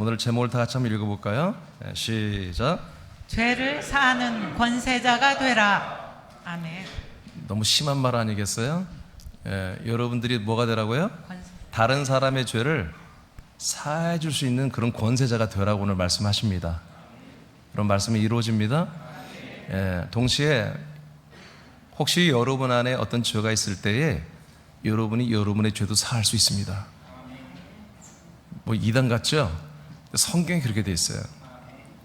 오늘 제목을 다 같이 한번 읽어볼까요? 네, 시작. 죄를 사하는 권세자가 되라. 아멘. 너무 심한 말 아니겠어요? 여러분들이 뭐가 되라고요? 권세. 다른 사람의 죄를 사해 줄 수 있는 그런 권세자가 되라고 오늘 말씀하십니다. 그런 말씀이 이루어집니다. 동시에 혹시 여러분 안에 어떤 죄가 있을 때에 여러분이 여러분의 죄도 사할 수 있습니다. 뭐 이단 같죠? 성경에 그렇게 돼 있어요.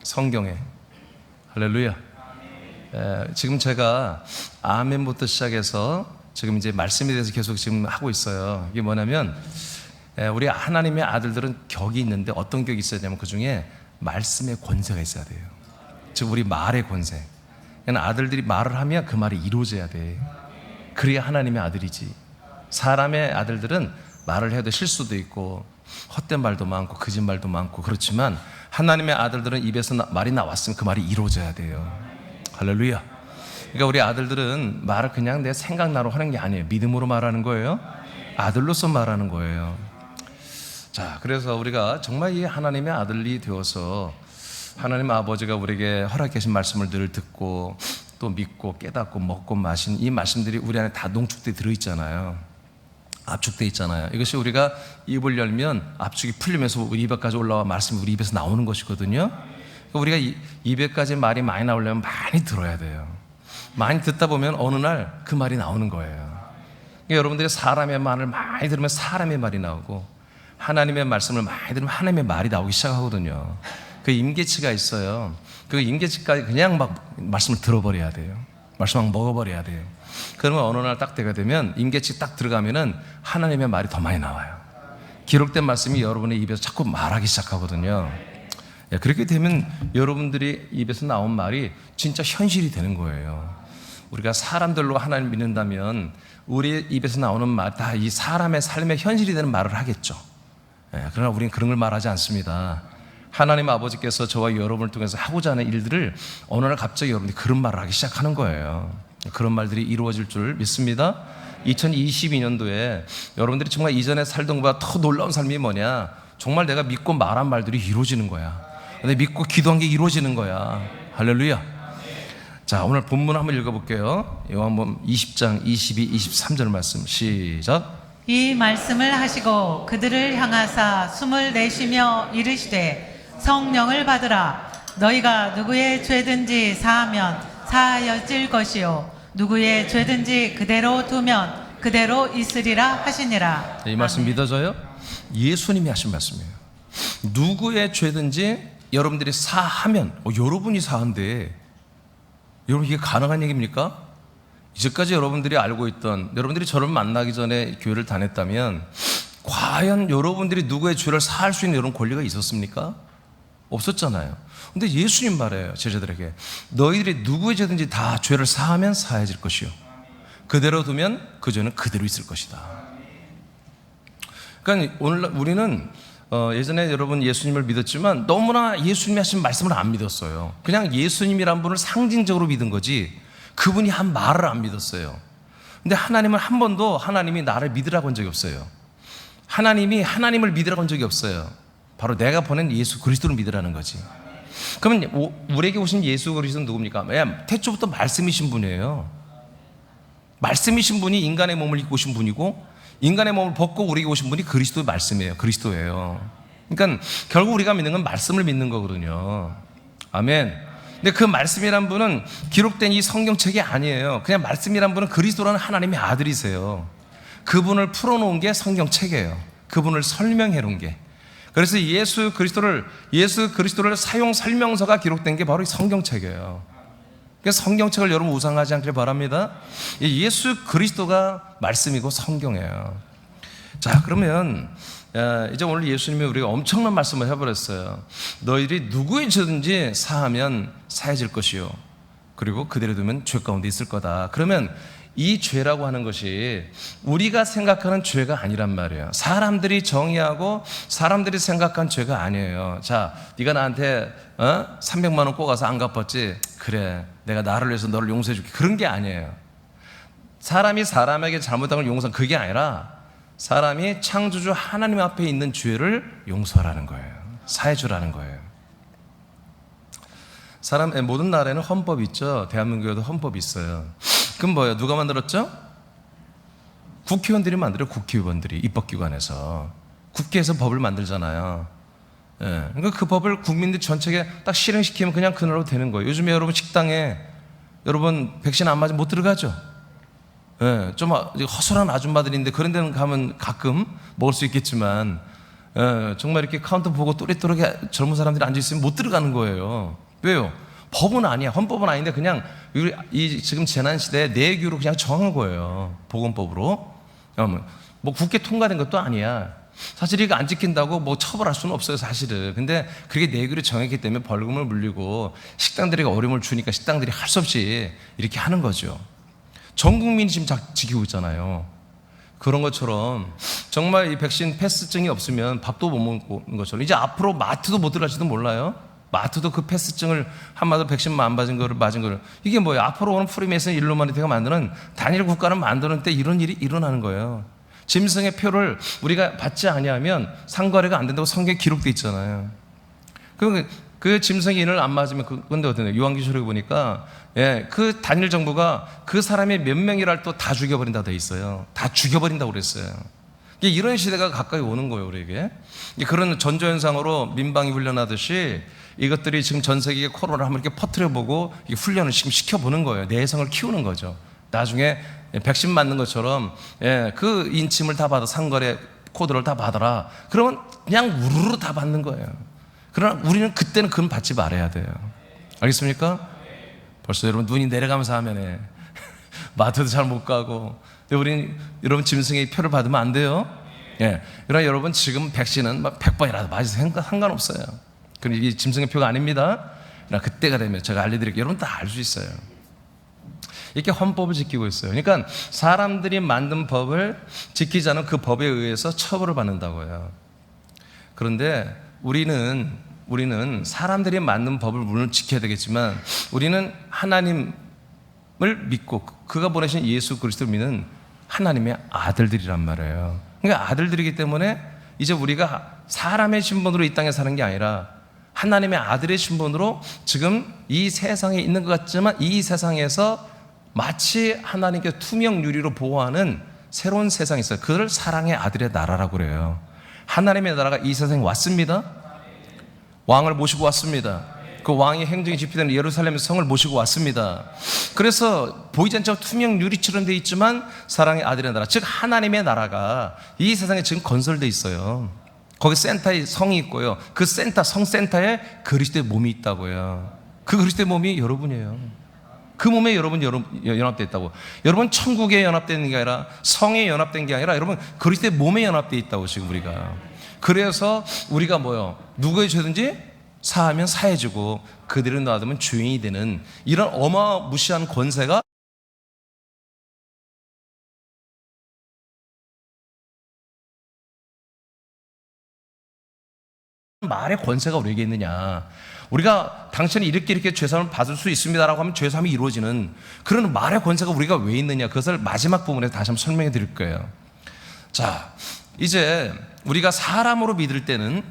성경에. 할렐루야. 지금 제가 아멘부터 시작해서 지금 이제 말씀에 대해서 계속 지금 하고 있어요. 이게 뭐냐면 우리 하나님의 아들들은 격이 있는데 어떤 격이 있어야 되냐면 그 중에 말씀의 권세가 있어야 돼요. 즉 우리 말의 권세. 그러니까 아들들이 말을 하면 그 말이 이루어져야 돼. 그래야 하나님의 아들이지. 사람의 아들들은 말을 해도 실수도 있고 헛된 말도 많고 거짓말도 많고 그렇지만 하나님의 아들들은 입에서 말이 나왔으면 그 말이 이루어져야 돼요. 할렐루야. 그러니까 우리 아들들은 말을 그냥 내 생각나로 하는 게 아니에요. 믿음으로 말하는 거예요. 아들로서 말하는 거예요. 자, 그래서 우리가 정말 이 하나님의 아들이 되어서 하나님 아버지가 우리에게 허락하신 말씀을 늘 듣고 또 믿고 깨닫고 먹고 마신 이 말씀들이 우리 안에 다 농축돼 들어있잖아요. 압축돼 있잖아요. 이것이 우리가 입을 열면 압축이 풀리면서 우리 입에까지 올라와 말씀이 우리 입에서 나오는 것이거든요. 그러니까 우리가 입에까지 말이 많이 나오려면 많이 들어야 돼요. 많이 듣다 보면 어느 날 그 말이 나오는 거예요. 그러니까 여러분들이 사람의 말을 많이 들으면 사람의 말이 나오고 하나님의 말씀을 많이 들으면 하나님의 말이 나오기 시작하거든요. 그 임계치가 있어요. 그 임계치까지 그냥 막 말씀을 들어버려야 돼요. 말씀 막 먹어버려야 돼요. 그러면 어느 날 딱 때가 되면 임계치 딱 들어가면은 하나님의 말이 더 많이 나와요. 기록된 말씀이 여러분의 입에서 자꾸 말하기 시작하거든요. 그렇게 되면 여러분들이 입에서 나온 말이 진짜 현실이 되는 거예요. 우리가 사람들로 하나님 믿는다면 우리 입에서 나오는 말 다 이 사람의 삶의 현실이 되는 말을 하겠죠. 그러나 우리는 그런 걸 말하지 않습니다. 하나님 아버지께서 저와 여러분을 통해서 하고자 하는 일들을 어느 날 갑자기 여러분들이 그런 말을 하기 시작하는 거예요. 그런 말들이 이루어질 줄 믿습니다. 2022년도에 여러분들이 정말 이전에 살던 것보다 더 놀라운 삶이 뭐냐? 정말 내가 믿고 말한 말들이 이루어지는 거야. 내가 믿고 기도한 게 이루어지는 거야. 할렐루야. 자, 오늘 본문 한번 읽어볼게요. 요한복음 20장 22, 23절 말씀 시작. 이 말씀을 하시고 그들을 향하사 숨을 내쉬며 이르시되 성령을 받으라. 너희가 누구의 죄든지 사하면 사하여질 것이요 누구의 죄든지 그대로 두면 그대로 있으리라 하시니라. 이 말씀 아멘. 믿어져요? 예수님이 하신 말씀이에요. 누구의 죄든지 여러분들이 사하면 여러분이 사한데 여러분 이게 가능한 얘기입니까? 이제까지 여러분들이 알고 있던 여러분들이 저를 만나기 전에 교회를 다녔다면 과연 여러분들이 누구의 죄를 사할 수 있는 이런 권리가 있었습니까? 없었잖아요. 근데 예수님 말해요. 제자들에게 너희들이 누구의 죄든지 다 죄를 사하면 사해질 것이요 그대로 두면 그 죄는 그대로 있을 것이다. 그러니까 오늘 우리는 예전에 여러분 예수님을 믿었지만 너무나 예수님이 하신 말씀을 안 믿었어요. 그냥 예수님이란 분을 상징적으로 믿은 거지 그분이 한 말을 안 믿었어요. 근데 하나님은 한 번도 하나님이 나를 믿으라고 한 적이 없어요. 하나님이 하나님을 믿으라고 한 적이 없어요. 바로 내가 보낸 예수 그리스도를 믿으라는 거지. 그러면 우리에게 오신 예수 그리스도는 누굽니까? 태초부터 말씀이신 분이에요. 말씀이신 분이 인간의 몸을 입고 오신 분이고 인간의 몸을 벗고 우리에게 오신 분이 그리스도의 말씀이에요. 그리스도예요. 그러니까 결국 우리가 믿는 건 말씀을 믿는 거거든요. 아멘. 근데 그 말씀이란 분은 기록된 이 성경책이 아니에요. 그냥 말씀이란 분은 그리스도라는 하나님의 아들이세요. 그분을 풀어놓은 게 성경책이에요. 그분을 설명해 놓은 게. 그래서 예수 그리스도를 사용 설명서가 기록된 게 바로 이 성경책이에요. 그래서 성경책을 여러분 우상하지 않길 바랍니다. 예수 그리스도가 말씀이고 성경이에요. 자, 그러면 이제 오늘 예수님이 우리가 엄청난 말씀을 해버렸어요. 너희들이 누구의 죄든지 사하면 사해질 것이요 그리고 그대로 두면 죄 가운데 있을 거다. 그러면 이 죄라고 하는 것이 우리가 생각하는 죄가 아니란 말이에요. 사람들이 정의하고 사람들이 생각한 죄가 아니에요. 자, 네가 나한테 300만 원 꼬가서 안 갚았지? 그래, 내가 나를 위해서 너를 용서해 줄게. 그런 게 아니에요. 사람이 사람에게 잘못한 걸 용서한 그게 아니라 사람이 창조주 하나님 앞에 있는 죄를 용서하라는 거예요. 사해주라는 거예요. 모든 나라에는 헌법이 있죠. 대한민국에도 헌법이 있어요. 그럼 뭐예요? 누가 만들었죠? 국회의원들이 만들어요. 국회의원들이 입법기관에서. 국회에서 법을 만들잖아요. 예. 그러니까 그 법을 국민들 전체에 딱 실행시키면 그냥 그 나라로 되는 거예요. 요즘에 여러분 식당에 여러분 백신 안 맞으면 못 들어가죠. 예. 좀 허술한 아줌마들인데 그런 데는 가면 가끔 먹을 수 있겠지만, 예. 정말 이렇게 카운터 보고 또렷또렷하게 젊은 사람들이 앉아있으면 못 들어가는 거예요. 왜요? 법은 아니야. 헌법은 아닌데 그냥 이 지금 재난시대에 내규로 그냥 정한 거예요. 보건법으로. 뭐 국회 통과된 것도 아니야. 사실 이거 안 지킨다고 뭐 처벌할 수는 없어요, 사실은. 근데 그게 내규로 정했기 때문에 벌금을 물리고 식당들에게 어려움을 주니까 식당들이 할 수 없이 이렇게 하는 거죠. 전 국민이 지금 지키고 있잖아요. 그런 것처럼 정말 이 백신 패스증이 없으면 밥도 못 먹는 것처럼 이제 앞으로 마트도 못 들어갈지도 몰라요. 마트도 그 패스증을 한마디로 백신 안 맞은 거를 이게 뭐예요? 앞으로 오는 프리메이슨 일루미나티가 만드는 단일 국가를 만드는 때 이런 일이 일어나는 거예요. 짐승의 표를 우리가 받지 아니하면 상거래가 안 된다고 성경에 기록돼 있잖아요. 그 짐승의 인을 안 맞으면 근데 어떠냐? 요한계시록에 보니까 그 단일 정부가 그 사람이 몇 명이랄 또 다 죽여버린다 돼 있어요. 다 죽여버린다고 그랬어요. 이런 시대가 가까이 오는 거예요, 우리에게. 그런 전조현상으로 민방위 훈련하듯이 이것들이 지금 전 세계에 코로나를 한번 이렇게 퍼뜨려보고 훈련을 지금 시켜보는 거예요. 내성을 키우는 거죠. 나중에 백신 맞는 것처럼 그 인침을 다 받아, 상거래 코드를 다 받아라. 그러면 그냥 우르르 다 받는 거예요. 그러나 우리는 그때는 그건 받지 말아야 돼요. 알겠습니까? 벌써 여러분 눈이 내려가면서 하면 마트도 잘 못 가고. 우리는 여러분 짐승의 표를 받으면 안 돼요. 그러나 여러분 지금 백신은 100번이라도 맞으세요. 상관없어요. 그럼 이게 짐승의 표가 아닙니다. 그러나 그때가 되면 제가 알려드릴게요. 여러분 다 알 수 있어요. 이렇게 헌법을 지키고 있어요. 그러니까 사람들이 만든 법을 지키지 않으면 그 법에 의해서 처벌을 받는다고요. 그런데 우리는 사람들이 만든 법을 물론 지켜야 되겠지만 우리는 하나님을 믿고 그가 보내신 예수 그리스도를 믿는 하나님의 아들들이란 말이에요. 그러니까 아들들이기 때문에 이제 우리가 사람의 신분으로 이 땅에 사는 게 아니라 하나님의 아들의 신분으로 지금 이 세상에 있는 것 같지만 이 세상에서 마치 하나님께 투명 유리로 보호하는 새로운 세상이 있어요. 그걸 사랑의 아들의 나라라고 그래요. 하나님의 나라가 이 세상에 왔습니다. 왕을 모시고 왔습니다. 그 왕의 행정이 집필되는 예루살렘 성을 모시고 왔습니다. 그래서 보이지 않지만 투명 유리처럼 되어 있지만 사랑의 아들의 나라, 즉 하나님의 나라가 이 세상에 지금 건설되어 있어요. 거기 센터에 성이 있고요. 그 성센터에 그리스도의 몸이 있다고요. 그 그리스도의 몸이 여러분이에요. 그 몸에 여러분 연합되어 있다고. 여러분 천국에 연합되는 게 아니라 성에 연합된 게 아니라 여러분 그리스도의 몸에 연합되어 있다고 지금 우리가. 그래서 우리가 뭐요? 누구의 죄든지 사하면 사해주고 그들을 놔두면 죄인이 되는 이런 어마무시한 권세가 말의 권세가 우리에게 있느냐. 우리가 당신이 이렇게 죄사함을 받을 수 있습니다라고 하면 죄사함이 이루어지는 그런 말의 권세가 우리가 왜 있느냐. 그것을 마지막 부분에 다시 한번 설명해 드릴 거예요. 자, 이제 우리가 사람으로 믿을 때는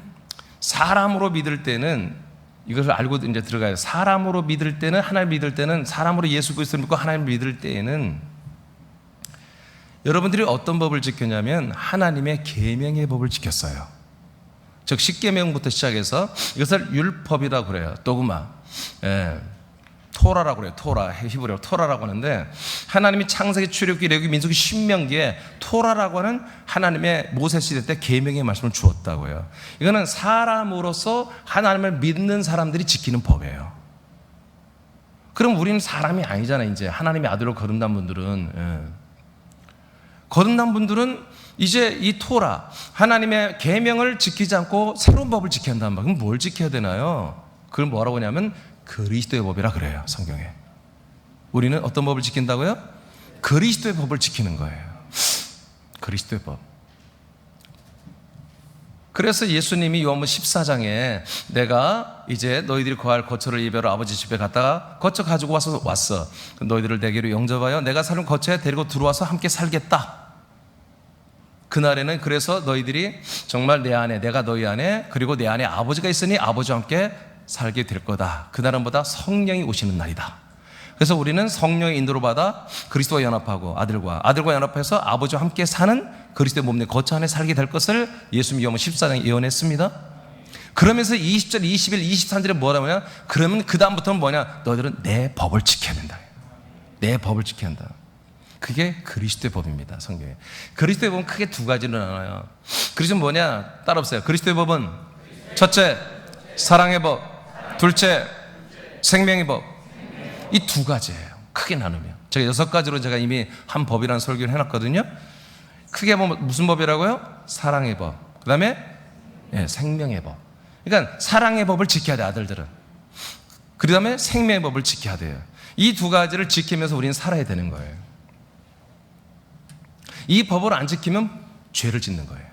이것을 알고 이제 들어가요. 사람으로 믿을 때는, 하나님 믿을 때는, 사람으로 예수 그리스도를 믿고 하나님 믿을 때에는 여러분들이 어떤 법을 지켰냐면 하나님의 계명의 법을 지켰어요. 즉 십계명부터 시작해서 이것을 율법이라고 그래요. 도그마, 토라라고 그래요. 토라, 히브리어로 토라라고 하는데 하나님이 창세기, 출애굽기, 레위기, 민수기, 신명기에 토라라고 하는 하나님의 모세 시대 때 계명의 말씀을 주었다고요. 이거는 사람으로서 하나님을 믿는 사람들이 지키는 법이에요. 그럼 우리는 사람이 아니잖아요. 이제 하나님의 아들로 거듭난 분들은 거듭난 분들은 이제 이 토라 하나님의 계명을 지키지 않고 새로운 법을 지켜야 한단 말이에요. 그럼 뭘 지켜야 되나요? 그걸 뭐라고 하냐면 그리스도의 법이라 그래요. 성경에. 우리는 어떤 법을 지킨다고요? 그리스도의 법을 지키는 거예요. 그리스도의 법. 그래서 예수님이 요한복음 14장에 내가 이제 너희들이 거할 거처를 이별로 아버지 집에 갔다가 거처 가지고 왔어. 너희들을 내게로 영접하여 내가 사는 거처에 데리고 들어와서 함께 살겠다. 그날에는 그래서 너희들이 정말 내 안에, 내가 너희 안에, 그리고 내 안에 아버지가 있으니 아버지와 함께 살게 될 거다. 그날은 보다 성령이 오시는 날이다. 그래서 우리는 성령의 인도로 받아 그리스도와 연합하고 아들과 연합해서 아버지와 함께 사는 그리스도의 몸 내 거처 안에 살게 될 것을 예수님 요한 14장에 예언했습니다. 그러면서 20절, 21, 23절에 뭐라고 하냐? 그러면 그 다음부터는 뭐냐? 너희들은 내 법을 지켜야 된다. 내 법을 지켜야 한다. 그게 그리스도의 법입니다. 성경에. 그리스도의 법은 크게 두 가지로 나눠요. 그리스도는 뭐냐? 따로 없어요. 그리스도의 법은 첫째, 사랑의 법. 둘째, 생명의 법. 이 두 가지예요. 크게 나누면. 제가 6가지로 제가 이미 한 법이라는 설교를 해놨거든요. 크게 보면 무슨 법이라고요? 사랑의 법. 그 다음에 생명의 법. 그러니까 사랑의 법을 지켜야 돼, 아들들은. 그 다음에 생명의 법을 지켜야 돼요. 이 두 가지를 지키면서 우리는 살아야 되는 거예요. 이 법을 안 지키면 죄를 짓는 거예요.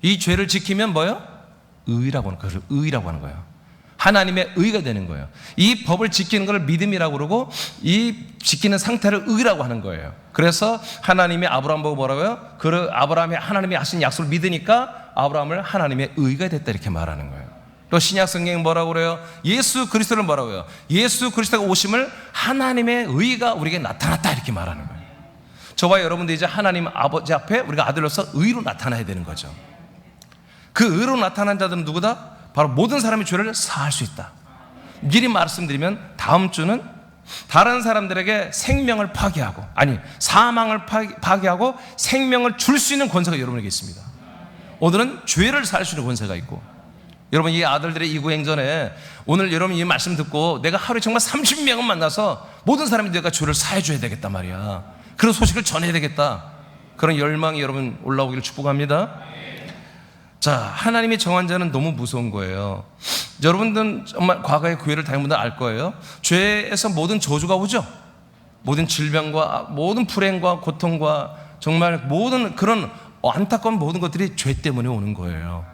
이 죄를 지키면 뭐예요? 의라고 하는 거예요. 의라고 하는 거예요. 하나님의 의가 되는 거예요. 이 법을 지키는 걸 믿음이라고 그러고 이 지키는 상태를 의라고 하는 거예요. 그래서 하나님이 아브라함 보고 뭐라고요? 아브라함이 하나님이 하신 약속을 믿으니까 아브라함을 하나님의 의가 됐다 이렇게 말하는 거예요. 또 신약 성경은 뭐라고 그래요? 예수 그리스도를 뭐라고 해요? 예수 그리스도가 오심을 하나님의 의가 우리에게 나타났다 이렇게 말하는 거예요. 저와 여러분도 이제 하나님 아버지 앞에 우리가 아들로서 의로 나타나야 되는 거죠. 그 의로 나타난 자들은 누구다? 바로 모든 사람의 죄를 사할 수 있다. 미리 말씀드리면 다음 주는 다른 사람들에게 생명을 파괴하고, 아니 사망을 파괴하고 생명을 줄 수 있는 권세가 여러분에게 있습니다. 오늘은 죄를 살 수 있는 권세가 있고, 여러분 이 아들들의 이구행전에 오늘 여러분 이 말씀 듣고 내가 하루에 정말 30명은 만나서 모든 사람이 내가 죄를 사해줘야 되겠단 말이야. 그런 소식을 전해야 되겠다. 그런 열망이 여러분 올라오기를 축복합니다. 자, 하나님이 정한 자는 너무 무서운 거예요. 여러분들은 정말 과거의 교회를 다닌 분들 알 거예요. 죄에서 모든 저주가 오죠. 모든 질병과 모든 불행과 고통과 정말 모든 그런 안타까운 모든 것들이 죄 때문에 오는 거예요.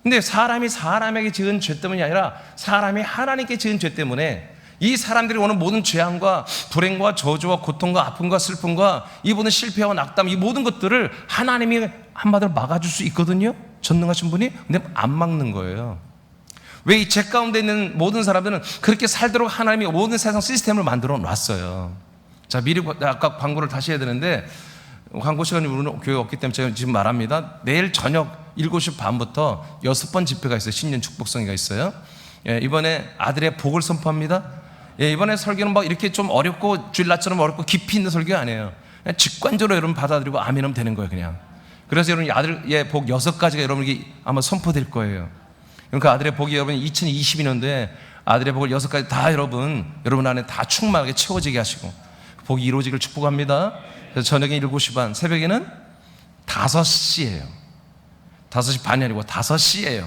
근데 사람이 사람에게 지은 죄 때문이 아니라 사람이 하나님께 지은 죄 때문에 이 사람들이 오는 모든 재앙과 불행과 저주와 고통과 아픔과 슬픔과 이 모든 실패와 낙담, 이 모든 것들을 하나님이 한마디로 막아줄 수 있거든요. 전능하신 분이. 근데 안 막는 거예요. 왜 이 죄 가운데 있는 모든 사람들은 그렇게 살도록 하나님이 모든 세상 시스템을 만들어 놨어요. 자, 미리 아까 광고를 다시 해야 되는데 광고 시간이 우리는 교회가 없기 때문에 제가 지금 말합니다. 내일 저녁 7시 반부터 6번 집회가 있어요. 신년 축복성회가 있어요. 이번에 아들의 복을 선포합니다. 이번에 설교는 막 이렇게 좀 어렵고 주일날처럼 어렵고 깊이 있는 설교가 아니에요. 그냥 직관적으로 여러분 받아들이고 아멘하면 되는 거예요, 그냥. 그래서 여러분 아들의 복 6가지가 여러분에게 아마 선포될 거예요. 그러니까 아들의 복이 여러분 2022년도에 아들의 복을 6가지 다 여러분 안에 다 충만하게 채워지게 하시고 복이 이루어지길 축복합니다. 그래서 저녁에 7시 반, 새벽에는 5시예요. 5시 반이 아니고 5시예요.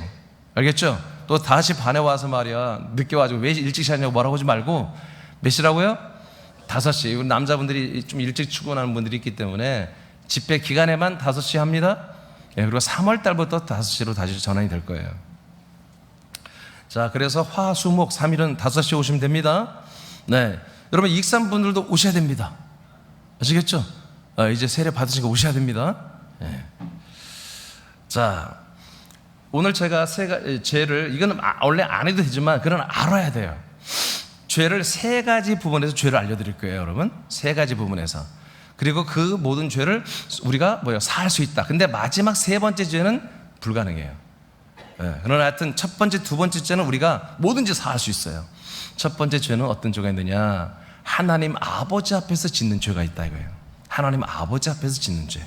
알겠죠? 또 5시 반에 와서 말이야 늦게 와가지고 왜 일찍 시작하냐고 뭐라고 하지 말고 몇 시라고요? 5시. 남자분들이 좀 일찍 출근하는 분들이 있기 때문에 집회 기간에만 5시 합니다. 그리고 3월 달부터 5시로 다시 전환이 될 거예요. 자, 그래서 화, 수, 목 3일은 5시에 오시면 됩니다. 네, 여러분 익산 분들도 오셔야 됩니다. 아시겠죠? 이제 세례 받으시고 오셔야 됩니다. 네. 자, 오늘 제가 죄를, 이거는 원래 안 해도 되지만 그건 알아야 돼요. 죄를 3가지 부분에서 죄를 알려드릴 거예요, 여러분. 3가지 부분에서. 그리고 그 모든 죄를 우리가 사할 수 있다. 근데 마지막 3번째 죄는 불가능해요. 그러나 하여튼 첫 번째, 두 번째 죄는 우리가 뭐든지 사할 수 있어요. 첫 번째 죄는 어떤 죄가 있느냐? 하나님 아버지 앞에서 짓는 죄가 있다 이거예요. 하나님 아버지 앞에서 짓는 죄.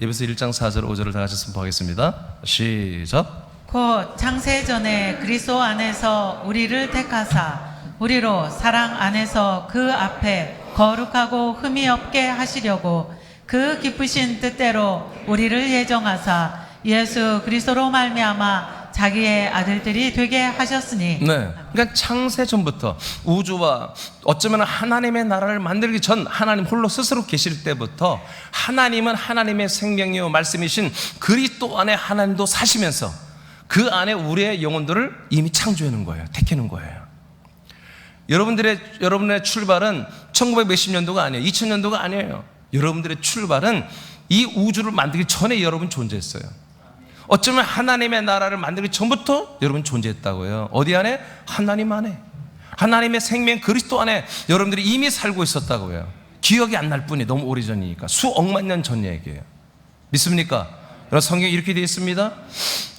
에베소 1장 4절 5절을 다 같이 선포하겠습니다. 시작. 곧 창세전에 그리스도 안에서 우리를 택하사 우리로 사랑 안에서 그 앞에 거룩하고 흠이 없게 하시려고 그 기쁘신 뜻대로 우리를 예정하사 예수 그리스도로 말미암아 자기의 아들들이 되게 하셨으니. 네, 그러니까 창세 전부터 우주와 어쩌면 하나님의 나라를 만들기 전 하나님 홀로 스스로 계실 때부터 하나님은 하나님의 생명이요 말씀이신 그리스도 안에 하나님도 사시면서 그 안에 우리의 영혼들을 이미 창조해 놓은 거예요. 택해 놓은 거예요. 여러분의 출발은 1900 몇십 년도가 아니에요. 2000년도가 아니에요. 여러분들의 출발은 이 우주를 만들기 전에 여러분 존재했어요. 어쩌면 하나님의 나라를 만들기 전부터 여러분 존재했다고요. 어디 안에? 하나님 안에. 하나님의 생명 그리스도 안에 여러분들이 이미 살고 있었다고요. 기억이 안 날 뿐이 너무 오래전이니까. 수억만 년 전 얘기예요. 믿습니까? 여러분 성경에 이렇게 되어 있습니다.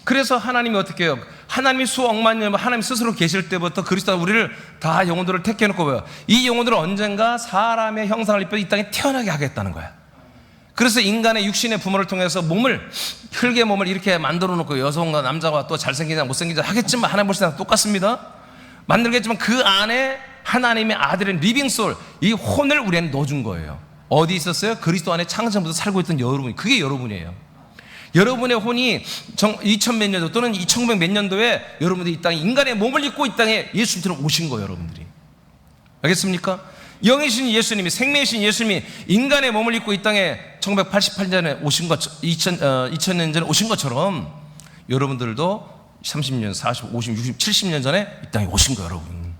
그래서 하나님이 어떻게 해요? 하나님이 수억만 년, 하나님 스스로 계실 때부터 그리스도가 우리를 다 영혼들을 택해놓고 뭐예요? 이 영혼들을 언젠가 사람의 형상을 입혀 이 땅에 태어나게 하겠다는 거야. 그래서 인간의 육신의 부모를 통해서 흙의 몸을 이렇게 만들어 놓고 여성과 남자와 또 잘생긴 자 못생긴 자 하겠지만 하나님 보시는 똑같습니다. 만들겠지만 그 안에 하나님의 아들인 리빙솔, 이 혼을 우리한테 넣어준 거예요. 어디 있었어요? 그리스도 안에 창세부터 살고 있던 여러분. 그게 여러분이에요. 여러분의 혼이 2000몇 년도 또는 2100 몇 년도에 여러분들이 이 땅에 인간의 몸을 입고 이 땅에 예수님처럼 오신 거예요. 여러분들이. 알겠습니까? 영이신 예수님이, 생명이신 예수님이 인간의 몸을 입고 이 땅에 1988년에 오신 것, 2000년 전에 오신 것처럼 여러분들도 30년, 40, 50, 60, 70년 전에 이 땅에 오신 거예요. 여러분.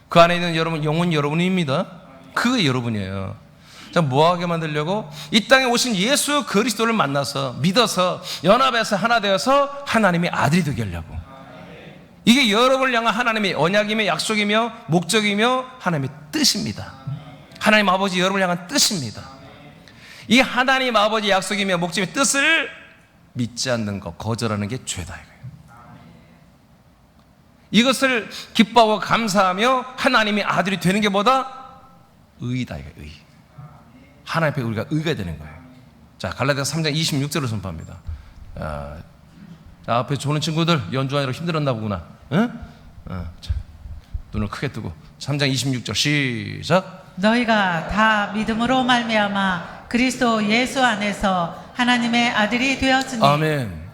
그 안에 있는 여러분, 영혼 여러분입니다. 그게 여러분이에요. 자, 뭐하게 만들려고? 이 땅에 오신 예수 그리스도를 만나서 믿어서 연합해서 하나 되어서 하나님의 아들이 되게 하려고. 이게 여러분을 향한 하나님의 언약이며 약속이며 목적이며 하나님의 뜻입니다. 하나님 아버지 여러분을 향한 뜻입니다. 이 하나님 아버지 약속이며 목적이며 뜻을 믿지 않는 것, 거절하는 게 죄다 이거예요. 이것을 기뻐하고 감사하며 하나님의 아들이 되는 게 뭐다? 의다 이거예요. 의. 하나님 앞에 우리가 의가 되는 거예요. 자, 갈라디아서 3장 26절을 선포합니다. 앞에 조는 친구들 연주하느라 힘들었나 보구나. 응? 자, 눈을 크게 뜨고 3장 26절 시작. 너희가 다 믿음으로 말미암아 그리스도 예수 안에서 하나님의 아들이 되었으니. 아멘.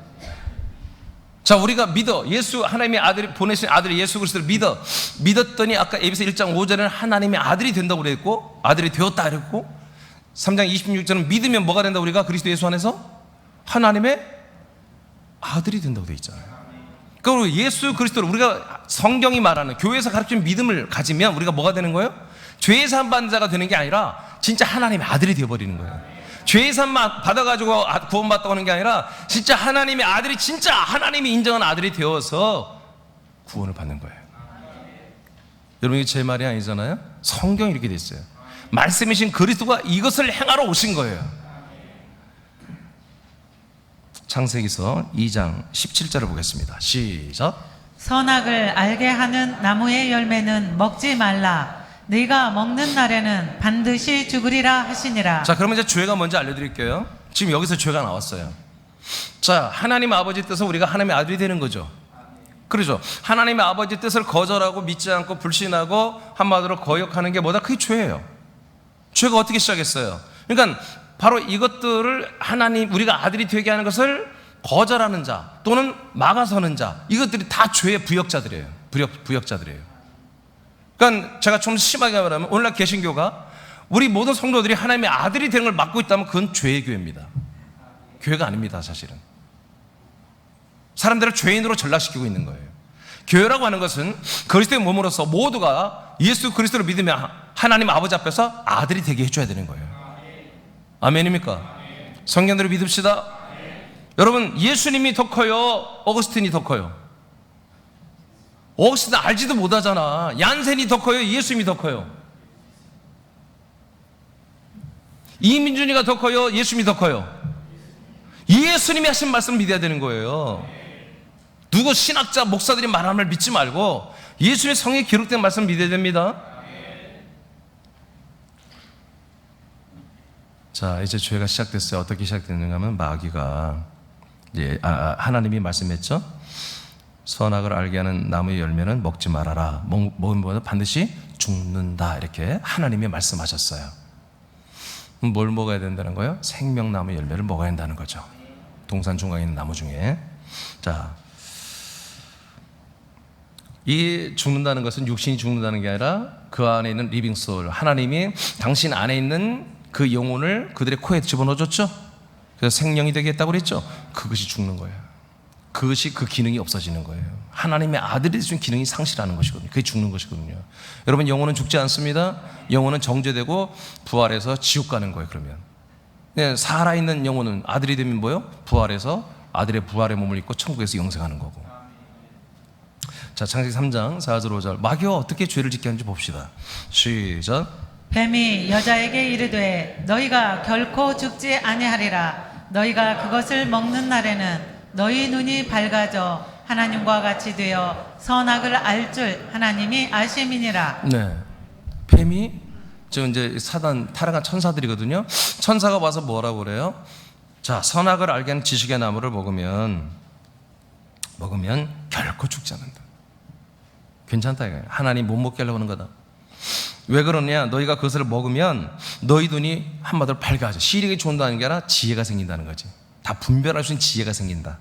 자, 우리가 믿어. 예수, 하나님의 아들이 보내신 아들 예수 그리스도를 믿었더니 아까 에베소 1장 5절에는 하나님의 아들이 된다고 그랬고, 아들이 되었다 그랬고, 3장 26절은 믿으면 뭐가 된다? 우리가 그리스도 예수 안에서 하나님의 아들이 된다고 되어 있잖아요. 그러니까 예수 그리스도를 우리가 성경이 말하는 교회에서 가르치는 믿음을 가지면 우리가 뭐가 되는 거예요? 죄 사함 받는 자가 되는 게 아니라 진짜 하나님의 아들이 되어버리는 거예요. 죄 사함 받아가지고 구원받다고 하는 게 아니라 진짜 하나님의 아들이, 진짜 하나님이 인정한 아들이 되어서 구원을 받는 거예요. 여러분, 이게 제 말이 아니잖아요. 성경이 이렇게 돼 있어요. 말씀이신 그리스도가 이것을 행하러 오신 거예요. 창세기서 2장 17절을 보겠습니다. 시작. 선악을 알게 하는 나무의 열매는 먹지 말라. 네가 먹는 날에는 반드시 죽으리라 하시니라. 자, 그러면 이제 죄가 뭔지 알려드릴게요. 지금 여기서 죄가 나왔어요. 자, 하나님 아버지 뜻은 우리가 하나님의 아들이 되는 거죠. 그렇죠. 하나님의 아버지 뜻을 거절하고 믿지 않고 불신하고 한마디로 거역하는 게 뭐다? 그게 죄예요. 죄가 어떻게 시작했어요? 그러니까 바로 이것들을 하나님, 우리가 아들이 되게 하는 것을 거절하는 자 또는 막아서는 자, 이것들이 다 죄의 부역자들이에요. 부역자들이에요. 그러니까 제가 좀 심하게 말하면 오늘날 개신교가 우리 모든 성도들이 하나님의 아들이 되는 걸 막고 있다면 그건 죄의 교회입니다. 교회가 아닙니다. 사실은 사람들을 죄인으로 전락시키고 있는 거예요. 교회라고 하는 것은 그리스도의 몸으로서 모두가 예수 그리스도를 믿으며 하나님 아버지 앞에서 아들이 되게 해줘야 되는 거예요. 아멘입니까? 성경대로 믿읍시다. 여러분, 예수님이 더 커요? 어거스틴이 더 커요? 어거스틴 알지도 못하잖아. 얀센이 더 커요? 예수님이 더 커요? 이민준이가 더 커요? 예수님이 더 커요? 예수님이 하신 말씀을 믿어야 되는 거예요. 누구 신학자, 목사들이 말하는 말 믿지 말고 예수님의 성경에 기록된 말씀을 믿어야 됩니다. 자, 이제 죄가 시작됐어요. 어떻게 시작됐는가 하면 마귀가 이제 하나님이 말씀했죠. 선악을 알게 하는 나무의 열매는 먹지 말아라. 먹으면 반드시 죽는다. 이렇게 하나님이 말씀하셨어요. 뭘 먹어야 된다는 거예요? 생명나무 열매를 먹어야 한다는 거죠. 동산 중앙에 있는 나무 중에. 자, 이 죽는다는 것은 육신이 죽는다는 게 아니라 그 안에 있는 리빙 소울, 하나님이 당신 안에 있는 그 영혼을 그들의 코에 집어넣어줬죠. 그래서 생명이 되겠다고 그랬죠. 그것이 죽는 거예요. 그것이 그 기능이 없어지는 거예요. 하나님의 아들이 준 기능이 상실하는 것이거든요. 그게 죽는 것이거든요. 여러분, 영혼은 죽지 않습니다. 영혼은 정죄되고 부활해서 지옥 가는 거예요. 그러면 네, 살아있는 영혼은 아들이 되면 뭐요? 부활해서 아들의 부활의 몸을 입고 천국에서 영생하는 거고. 자, 창세기 3장 4절 5절. 마귀가 어떻게 죄를 짓게 하는지 봅시다. 시작. 뱀이 여자에게 이르되 너희가 결코 죽지 아니하리라. 너희가 그것을 먹는 날에는 너희 눈이 밝아져 하나님과 같이 되어 선악을 알 줄 하나님이 아심이니라. 네. 뱀이 저 이제 사단 타락한 천사들이거든요. 천사가 와서 뭐라고 그래요? 자, 선악을 알게 하는 지식의 나무를 먹으면 결코 죽지 않는다. 괜찮다 이거예요. 하나님 못 먹게 하려고 하는 거다. 왜 그러냐? 너희가 그것을 먹으면 너희 눈이 한마디로 밝아져. 시력이 좋은다는 게 아니라 지혜가 생긴다는 거지. 다 분별할 수 있는 지혜가 생긴다.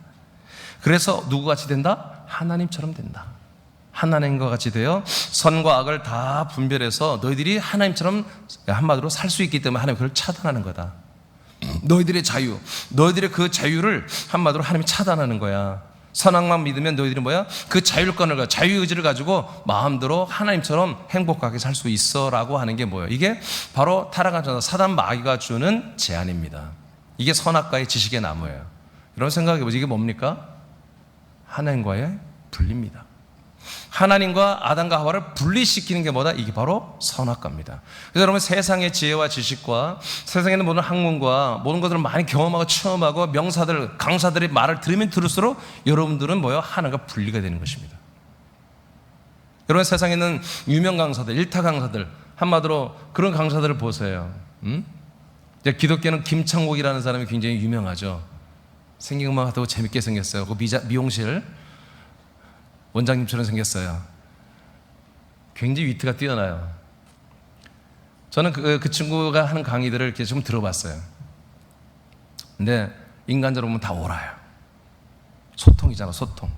그래서 누구같이 된다? 하나님처럼 된다. 하나님과 같이 되어 선과 악을 다 분별해서 너희들이 하나님처럼 한마디로 살 수 있기 때문에 하나님 그걸 차단하는 거다. 너희들의 자유, 너희들의 그 자유를 한마디로 하나님이 차단하는 거야. 선악만 믿으면 너희들이 뭐야? 그 자율권을, 자유의지를 가지고 마음대로 하나님처럼 행복하게 살 수 있어 라고 하는 게 뭐예요? 이게 바로 타락한 천사 사단 마귀가 주는 제안입니다. 이게 선악과의 지식의 나무예요. 이런 생각해보세요. 이게 뭡니까? 하나님과의 분리입니다. 하나님과 아담과 하와를 분리시키는 게 뭐다? 이게 바로 선악과입니다. 그래서 여러분, 세상의 지혜와 지식과 세상에 있는 모든 학문과 모든 것들을 많이 경험하고 체험하고 명사들, 강사들의 말을 들으면 들을수록 여러분들은 뭐예요? 하나가 분리가 되는 것입니다. 여러분, 세상에 있는 유명 강사들, 일타 강사들, 한마디로 그런 강사들을 보세요. 이제 기독교는 김창국이라는 사람이 굉장히 유명하죠. 생긴 것만 같고 재밌게 생겼어요. 그 미용실 원장님처럼 생겼어요. 굉장히 위트가 뛰어나요. 저는 그 친구가 하는 강의들을 이렇게 좀 들어봤어요. 근데 인간적으로 보면 다 옳아요. 소통이잖아, 소통.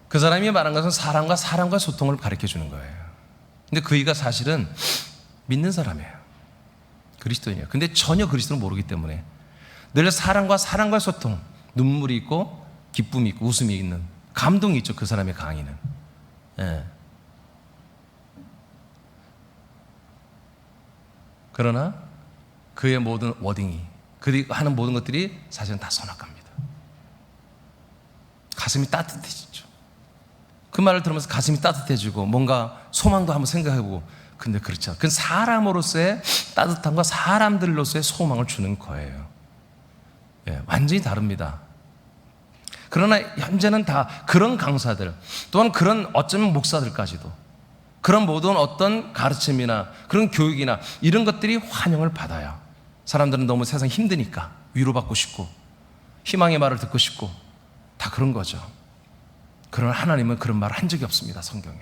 그 사람이 말한 것은 사람과 사람과 소통을 가르쳐 주는 거예요. 근데 그이가 사실은 믿는 사람이에요. 그리스도인이에요. 근데 전혀 그리스도를 모르기 때문에 늘 사람과 사람과 소통, 눈물이 있고 기쁨이 있고 웃음이 있는, 감동이 있죠. 그 사람의 강의는. 예. 그러나 그의 모든 워딩이, 그들이 하는 모든 것들이 사실은 다 선악과입니다. 가슴이 따뜻해지죠. 그 말을 들으면서 가슴이 따뜻해지고 뭔가 소망도 한번 생각해보고. 근데 그렇지 않아요. 그건 사람으로서의 따뜻함과 사람들로서의 소망을 주는 거예요. 예, 완전히 다릅니다. 그러나 현재는 다 그런 강사들, 또한 그런 어쩌면 목사들까지도 그런 모든 어떤 가르침이나 그런 교육이나 이런 것들이 환영을 받아요. 사람들은 너무 세상 힘드니까 위로받고 싶고 희망의 말을 듣고 싶고 다 그런 거죠. 그러나 하나님은 그런 말을 한 적이 없습니다. 성경에.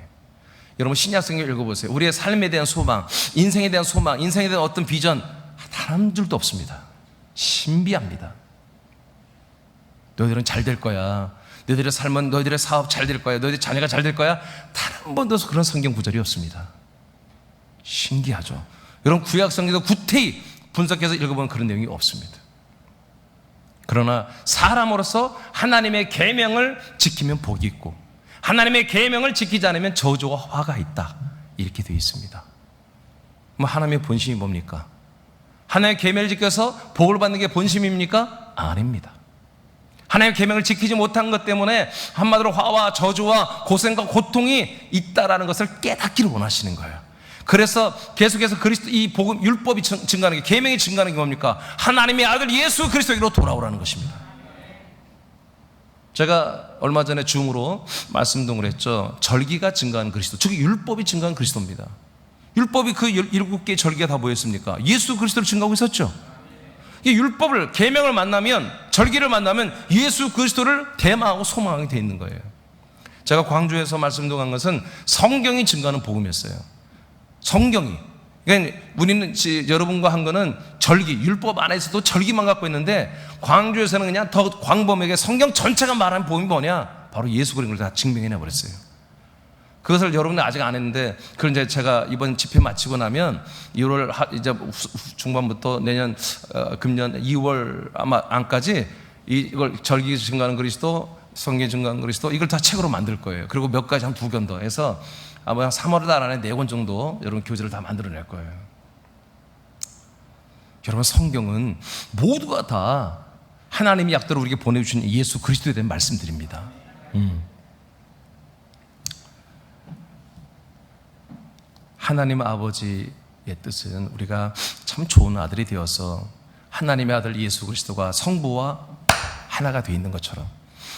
여러분, 신약 성경 읽어보세요. 우리의 삶에 대한 소망, 인생에 대한 소망, 인생에 대한 어떤 비전 단 한 줄도 없습니다. 신비합니다. 너희들은 잘 될 거야. 너희들의 삶은, 너희들의 사업 잘 될 거야. 너희들 자녀가 잘 될 거야. 단 한 번도 그런 성경 구절이 없습니다. 신기하죠. 여러분, 구약 성경도 구태히 분석해서 읽어보면 그런 내용이 없습니다. 그러나 사람으로서 하나님의 계명을 지키면 복이 있고 하나님의 계명을 지키지 않으면 저주와 화가 있다. 이렇게 되어 있습니다. 하나님의 본심이 뭡니까? 하나님의 계명을 지켜서 복을 받는 게 본심입니까? 아닙니다. 하나님의 계명을 지키지 못한 것 때문에 한마디로 화와 저주와 고생과 고통이 있다라는 것을 깨닫기를 원하시는 거예요. 그래서 계속해서 그리스도 이 복음 율법이 증가하는 게, 계명이 증가하는 게 뭡니까? 하나님의 아들 예수 그리스도로 돌아오라는 것입니다. 제가 얼마 전에 줌으로 말씀동을 했죠. 절기가 증가하는 그리스도, 즉 율법이 증가하는 그리스도입니다. 율법이 그 7개의 절기가 다 뭐였습니까? 예수 그리스도를 증가하고 있었죠. 이 율법을, 계명을 만나면, 절기를 만나면 예수 그리스도를 대망하고 소망하게 되어 있는 거예요. 제가 광주에서 말씀동한 것은 성경이 증가하는 복음이었어요. 성경이. 그러니까 우리는 여러분과 한 거는 절기, 율법 안에서도 절기만 갖고 있는데 광주에서는 그냥 더 광범위하게 성경 전체가 말하는 복음이 뭐냐? 바로 예수 그리스도를 다 증명해내 버렸어요. 그것을 여러분은 아직 안 했는데, 그걸 이제 제가 이번 집회 마치고 나면 1월 이제 중반부터 내년 금년 2월 아마 안까지 이걸 절기 증가하는 그리스도, 성경 증가하는 그리스도, 이걸 다 책으로 만들 거예요. 그리고 몇 가지 한 2권 더 해서 아마 3월 달 안에 4권 정도 여러분 교재를 다 만들어낼 거예요. 여러분, 성경은 모두가 다 하나님의 약대로 우리에게 보내주신 예수 그리스도에 대한 말씀드립니다. 하나님 아버지의 뜻은 우리가 참 좋은 아들이 되어서 하나님의 아들 예수 그리스도가 성부와 하나가 되어 있는 것처럼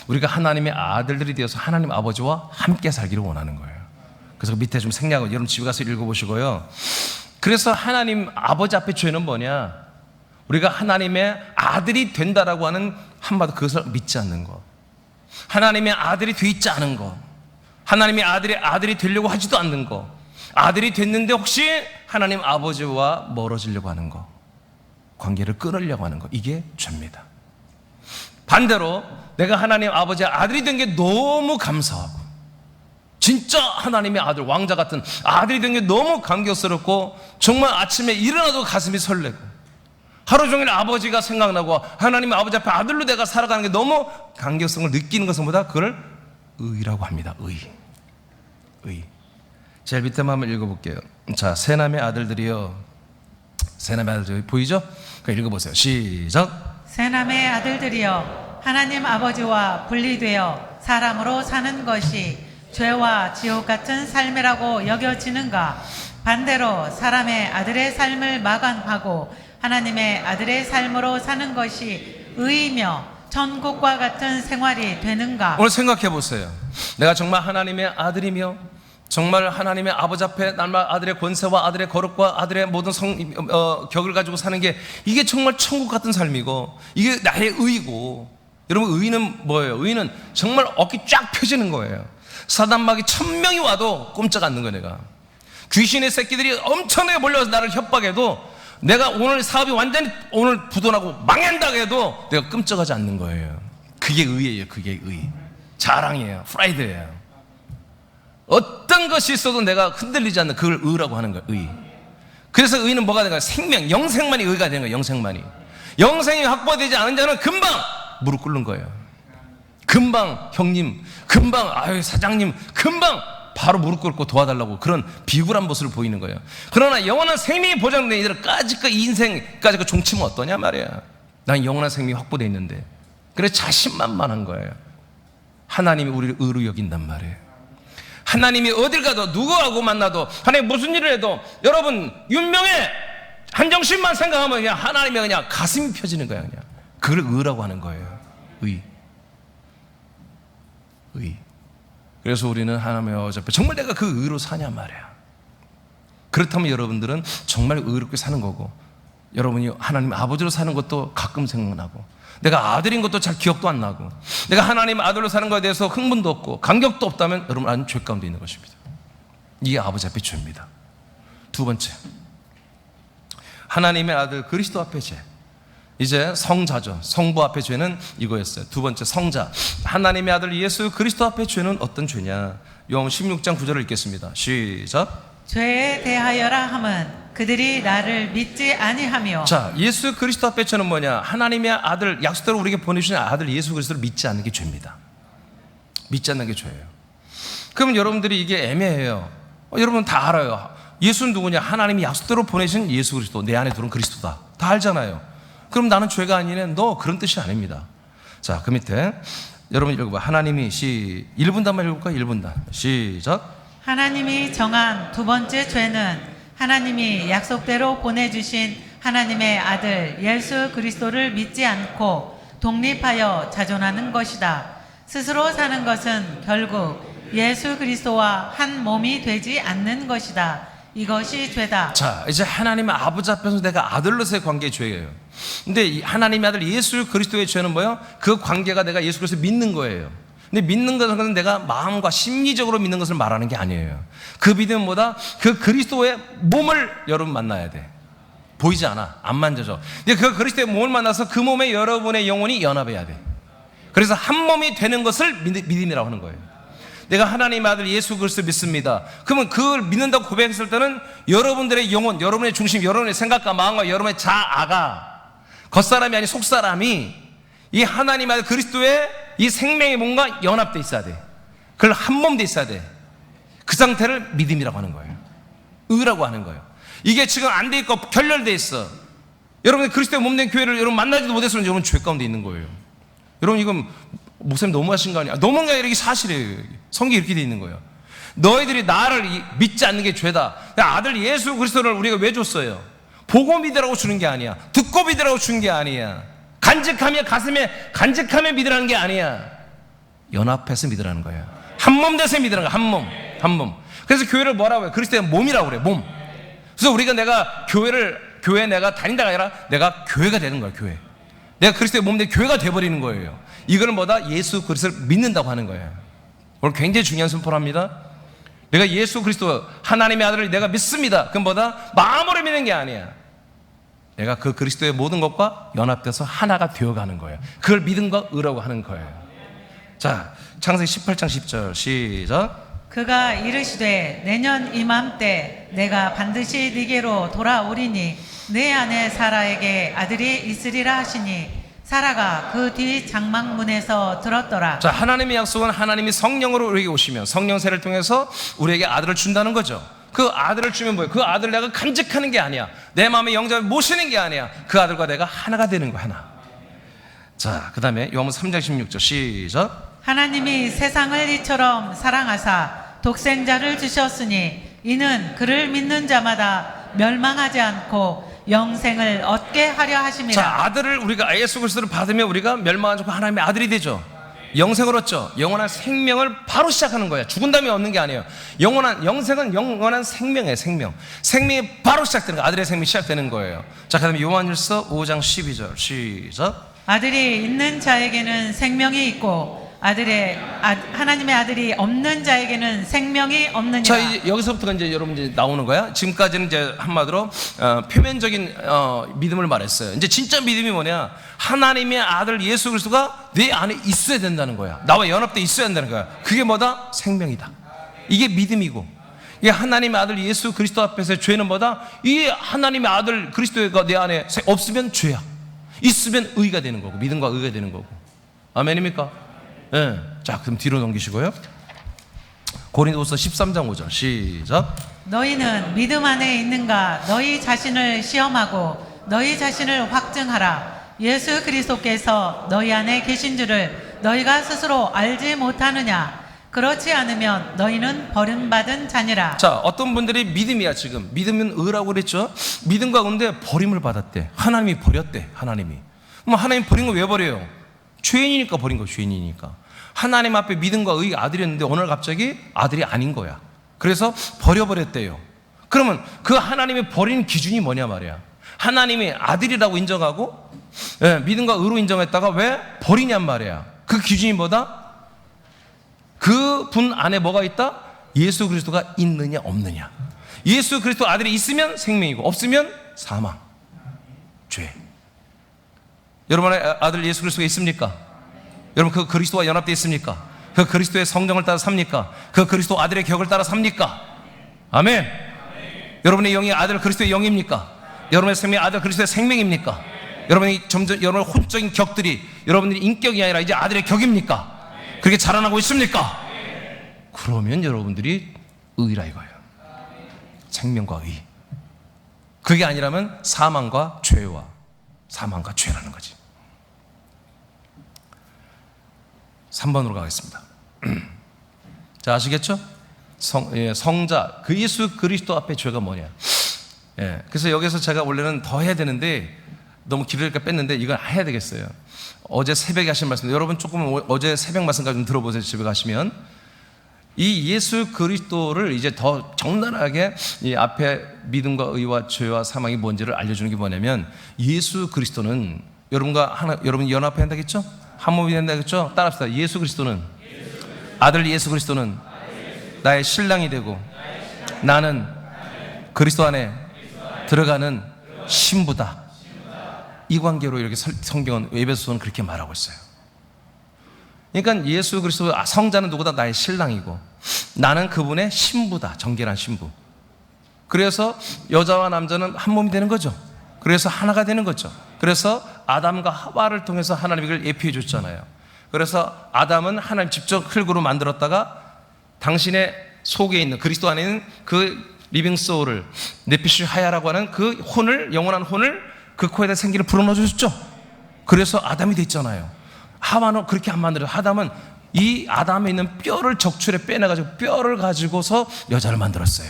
우리가 하나님의 아들들이 되어서 하나님 아버지와 함께 살기를 원하는 거예요. 그래서 밑에 좀 생략을 여러분 집에 가서 읽어보시고요. 그래서 하나님 아버지 앞에 죄는 뭐냐? 우리가 하나님의 아들이 된다라고 하는 한마디 그것을 믿지 않는 것, 하나님의 아들이 돼 있지 않은 것, 하나님의 아들이 되려고 하지도 않는 것, 아들이 됐는데 혹시 하나님 아버지와 멀어지려고 하는 것, 관계를 끊으려고 하는 것, 이게 죄입니다. 반대로 내가 하나님 아버지의 아들이 된 게 너무 감사하고 진짜 하나님의 아들, 왕자 같은 아들이 된 게 너무 감격스럽고 정말 아침에 일어나도 가슴이 설레고 하루 종일 아버지가 생각나고 하나님 아버지 앞에 아들로 내가 살아가는 게 너무 감격성을 느끼는 것보다 그걸 의라고 합니다. 의. 제일 밑에만 한번 읽어볼게요. 자, 세남의 아들들이요. 세남의 아들들이 보이죠? 읽어보세요. 시작. 세남의 아들들이여 하나님 아버지와 분리되어 사람으로 사는 것이 죄와 지옥 같은 삶이라고 여겨지는가? 반대로 사람의 아들의 삶을 마감하고 하나님의 아들의 삶으로 사는 것이 의이며 천국과 같은 생활이 되는가? 오늘 생각해 보세요. 내가 정말 하나님의 아들이며 정말 하나님의 아버지 앞에 날마다 아들의 권세와 아들의 거룩과 아들의 모든 격을 가지고 사는 게 이게 정말 천국 같은 삶이고 이게 나의 의이고, 여러분 의는 뭐예요? 의는 정말 어깨 쫙 펴지는 거예요. 사단마귀 1000명이 와도 꼼짝 않는 거예요. 내가 귀신의 새끼들이 엄청나게 몰려와서 나를 협박해도 내가 오늘 사업이 완전히 오늘 부도나고 망한다고 해도 내가 끔찍하지 않는 거예요. 그게 의예요. 그게 의. 자랑이에요. 프라이드예요. 어떤 것이 있어도 내가 흔들리지 않는 그걸 의라고 하는 거예요. 의. 그래서 의는 뭐가 되는 거예요? 생명, 영생만이 의가 되는 거예요. 영생만이. 영생이 확보되지 않은 자는 금방 무릎 꿇는 거예요. 금방 형님, 금방 아유 사장님, 금방 바로 무릎 꿇고 도와달라고 그런 비굴한 모습을 보이는 거예요. 그러나 영원한 생명이 보장된 이들까지 이 인생까지 그 종치면 어떠냐 말이야. 난 영원한 생명이 확보되어 있는데. 그래서 자신만만한 거예요. 하나님이 우리를 의로 여긴단 말이에요. 하나님이 어딜 가도 누구하고 만나도 하나님 무슨 일을 해도 여러분 윤명의 한정신만 생각하면 그냥 하나님이 그냥 가슴이 펴지는 거야. 그냥 그걸 의라고 하는 거예요. 의. 그래서 우리는 하나님의 아버지 앞에 정말 내가 그 의로 사냐 말이야. 그렇다면 여러분들은 정말 의롭게 사는 거고, 여러분이 하나님 아버지로 사는 것도 가끔 생각나고, 내가 아들인 것도 잘 기억도 안 나고, 내가 하나님 아들로 사는 것에 대해서 흥분도 없고 감격도 없다면 여러분 아주 죄 가운데 있는 것입니다. 이게 아버지 앞에 죄입니다. 두 번째, 하나님의 아들 그리스도 앞에 죄. 이제 성자죠. 성부 앞에 죄는 이거였어요. 두 번째, 성자. 하나님의 아들 예수 그리스도 앞에 죄는 어떤 죄냐? 요한 16장 9절을 읽겠습니다. 시작. 죄에 대하여라 함은 그들이 나를 믿지 아니하며. 자, 예수 그리스도 앞에 죄는 뭐냐? 하나님의 아들, 약속대로 우리에게 보내주신 아들 예수 그리스도를 믿지 않는 게 죄입니다. 믿지 않는 게 죄예요. 그러면 여러분들이 이게 애매해요. 여러분 다 알아요. 예수는 누구냐? 하나님이 약속대로 보내신 예수 그리스도, 내 안에 들어온 그리스도다. 다 알잖아요. 그럼 나는 죄가 아니네. 너 그런 뜻이 아닙니다. 자, 그 밑에 여러분 읽어봐. 하나님이 1분단만 읽을까요? 1분단. 시작. 하나님이 정한 두 번째 죄는 하나님이 약속대로 보내주신 하나님의 아들 예수 그리스도를 믿지 않고 독립하여 자존하는 것이다. 스스로 사는 것은 결국 예수 그리스도와 한 몸이 되지 않는 것이다. 이것이 죄다. 자, 이제 하나님의 아버지 앞에서 내가 아들로서의 관계의 죄예요. 근데 이 하나님의 아들 예수 그리스도의 죄는 뭐예요? 그 관계가 내가 예수 그리스도 믿는 거예요. 근데 믿는 것은 내가 마음과 심리적으로 믿는 것을 말하는 게 아니에요. 그 믿음은 뭐다? 그 그리스도의 몸을 여러분 만나야 돼. 보이지 않아. 안 만져져. 근데 그 그리스도의 몸을 만나서 그 몸에 여러분의 영혼이 연합해야 돼. 그래서 한 몸이 되는 것을 믿음이라고 하는 거예요. 내가 하나님의 아들 예수 그리스도를 믿습니다. 그러면 그걸 믿는다고 고백했을 때는 여러분들의 영혼, 여러분의 중심, 여러분의 생각과 마음과 여러분의 자아가 겉사람이 아닌 속사람이 이 하나님의 아들 그리스도의 이 생명의 몸과 연합되어 있어야 돼. 그걸 한 몸 돼 있어야 돼. 그 상태를 믿음이라고 하는 거예요. 의라고 하는 거예요. 이게 지금 안 돼 있고 결렬돼 있어. 여러분 그리스도의 몸된 교회를 여러분 만나지도 못했으면 여러분 죄 가운데 있는 거예요. 여러분 이건 목사님 너무하신 거 아니야? 너무한 게 아니라 이게 사실이에요. 성경에 이렇게 돼 있는 거예요. 너희들이 나를 믿지 않는 게 죄다. 아들 예수 그리스도를 우리가 왜 줬어요? 보고 믿으라고 주는 게 아니야. 듣고 믿으라고 주는 게 아니야. 간직하며 가슴에 간직하며 믿으라는 게 아니야. 연합해서 믿으라는 거예요. 한 몸 돼서 믿으라는 거야. 한 몸. 그래서 교회를 뭐라고 해요? 그리스도의 몸이라고 그래. 몸. 그래서 우리가 내가 교회 내가 다닌다가 아니라 내가 교회가 되는 거야. 교회. 내가 그리스도의 몸 내 교회가 돼버리는 거예요. 이거는 뭐다? 예수 그리스도를 믿는다고 하는 거예요. 오늘 굉장히 중요한 선포를 합니다. 내가 예수 그리스도 하나님의 아들을 내가 믿습니다. 그건 뭐다? 마음으로 믿는 게 아니야. 내가 그 그리스도의 모든 것과 연합돼서 하나가 되어가는 거예요. 그걸 믿음과 의라고 하는 거예요. 자, 창세기 18장 10절 시작. 그가 이르시되 내년 이맘때 내가 반드시 네게로 돌아오리니 네 아내 사라에게 아들이 있으리라 하시니 사라가 그 뒤 장막문에서 들었더라. 자, 하나님의 약속은 하나님이 성령으로 우리에게 오시면 성령세를 통해서 우리에게 아들을 준다는 거죠. 그 아들을 주면 뭐예요? 그 아들을 내가 간직하는 게 아니야. 내 마음의 영접을 모시는 게 아니야. 그 아들과 내가 하나가 되는 거야. 하나. 자, 그 다음에 요한복음 3장 16절 시작. 하나님이 세상을 이처럼 사랑하사 독생자를 주셨으니 이는 그를 믿는 자마다 멸망하지 않고 영생을 얻게 하려 하심이라. 자, 아들을 우리가 예수 그리스도를 받으면 우리가 멸망하지 않고 하나님의 아들이 되죠. 영생을 얻죠. 영원한 생명을 바로 시작하는 거예요. 죽은 다음에 얻는 게 아니에요. 영생은 영원한 생명이에요. 생명이 바로 시작되는 거예요. 아들의 생명이 시작되는 거예요. 자, 그 다음에 요한일서 5장 12절 시작. 아들이 있는 자에게는 생명이 있고 하나님의 아들이 없는 자에게는 생명이 없느니라. 자, 이제 여기서부터가 이제 여러분 이제 나오는 거야. 지금까지는 이제 한마디로 표면적인 믿음을 말했어요. 이제 진짜 믿음이 뭐냐? 하나님의 아들 예수 그리스도가 내 안에 있어야 된다는 거야. 나와 연합돼 있어야 된다는 거야. 그게 뭐다? 생명이다. 이게 믿음이고, 이게 하나님의 아들 예수 그리스도 앞에서의 죄는 뭐다? 이 하나님의 아들 그리스도가 내 안에 없으면 죄야. 있으면 의가 되는 거고, 믿음과 의가 되는 거고. 아멘입니까? 네. 자, 그럼 뒤로 넘기시고요. 고린도후서 13장 5절 시작. 너희는 믿음 안에 있는가? 너희 자신을 시험하고 너희 자신을 확증하라. 예수 그리스도께서 너희 안에 계신 줄을 너희가 스스로 알지 못하느냐? 그렇지 않으면 너희는 버림받은 자니라. 자, 어떤 분들이 믿음이야. 지금 믿으면 의라고 그랬죠. 믿음과 의인데 버림을 받았대. 하나님이 버렸대. 하나님이 버린 거 왜 버려요? 죄인이니까 버린 거. 죄인이니까. 하나님 앞에 믿음과 의의 아들이었는데 오늘 갑자기 아들이 아닌 거야. 그래서 버려버렸대요. 그러면 그 하나님이 버리는 기준이 뭐냐 말이야. 하나님이 아들이라고 인정하고 믿음과 의로 인정했다가 왜 버리냔 말이야. 그 기준이 뭐다? 그 분 안에 뭐가 있다? 예수 그리스도가 있느냐 없느냐. 예수 그리스도 아들이 있으면 생명이고 없으면 사망, 죄. 여러분의 아들 예수 그리스도가 있습니까? 여러분 그 그리스도와 연합되어 있습니까? 그 그리스도의 성령을 따라 삽니까? 그 그리스도 아들의 격을 따라 삽니까? 아멘. 여러분의 영이 아들 그리스도의 영입니까? 여러분의 생명이 아들 그리스도의 생명입니까? 여러분이 점점 여러분의 혼적인 격들이 여러분들이 인격이 아니라 이제 아들의 격입니까? 그렇게 자라나고 있습니까? 그러면 여러분들이 의라 이거예요. 생명과 의. 그게 아니라면 사망과 죄라는 거지. 3번으로 가겠습니다. 자, 아시겠죠? 성자, 그 예수 그리스도 앞에 죄가 뭐냐? 그래서 여기서 제가 원래는 더 해야 되는데 너무 길으니까 뺐는데 이건 해야 되겠어요. 어제 새벽에 하신 말씀, 여러분 조금 어제 새벽 말씀까지 좀 들어보세요. 집에 가시면 이 예수 그리스도를 이제 더 적나라하게 이 앞에 믿음과 의와 죄와 사망이 뭔지를 알려주는 게 뭐냐면, 예수 그리스도는 여러분 연합해야 된다겠죠? 한 몸이 된다겠죠? 따라합시다. 예수 그리스도는 아들 예수 그리스도는 나의 신랑이 되고 나는 그리스도 안에 들어가는 신부다. 이 관계로 이렇게 성경은 에베소서는 그렇게 말하고 있어요. 그러니까 예수 그리스도 성자는 누구다? 나의 신랑이고 나는 그분의 신부다. 정결한 신부. 그래서 여자와 남자는 한 몸이 되는 거죠. 그래서 하나가 되는 거죠. 그래서 아담과 하와를 통해서 하나님이 이걸 예표해 줬잖아요. 그래서 아담은 하나님 직접 흙으로 만들었다가 당신의 속에 있는 그리스도 안에 있는 그 리빙 소울을 네피시 하야라고 하는 그 혼을, 영원한 혼을 그 코에다 생기를 불어넣어 주셨죠. 그래서 아담이 됐잖아요. 하와는 그렇게 안 만들어요. 아담은 이 아담에 있는 뼈를 적출에 빼내가지고 뼈를 가지고서 여자를 만들었어요.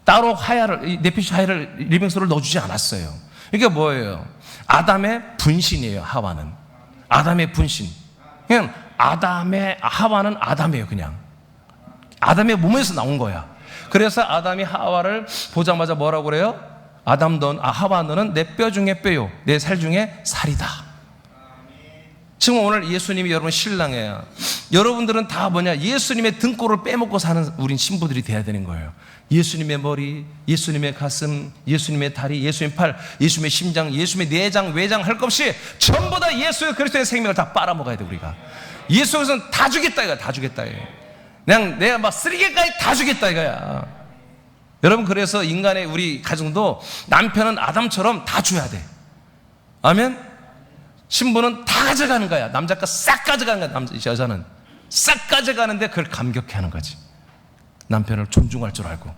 따로 네피시 하야를 리빙스를 넣어주지 않았어요. 이게 뭐예요? 아담의 분신이에요. 하와는 아담의 분신. 그냥 하와는 아담이에요. 그냥 아담의 몸에서 나온 거야. 그래서 아담이 하와를 보자마자 뭐라고 그래요? 하와 너는 내 뼈 중에 뼈요, 내 살 중에 살이다. 지금 오늘 예수님이 여러분 신랑이에요. 여러분들은 다 뭐냐? 예수님의 등골을 빼먹고 사는 우린 신부들이 돼야 되는 거예요. 예수님의 머리, 예수님의 가슴, 예수님의 다리, 예수님의 팔, 예수님의 심장, 예수님의 내장, 외장 할 것 없이 전부 다 예수 그리스도의 생명을 다 빨아먹어야 돼. 우리가 예수에서는 다 주겠다 이거야. 다 주겠다 이거야. 그냥 내가 막 쓰레기까지 다 주겠다 이거야. 여러분, 그래서 인간의 우리 가정도 남편은 아담처럼 다 줘야 돼. 아멘. 신부는 다 가져가는 거야. 남자가 싹 가져가는 거야. 여자는 싹 가져가는데 그걸 감격해 하는 거지. 남편을 존중할 줄 알고.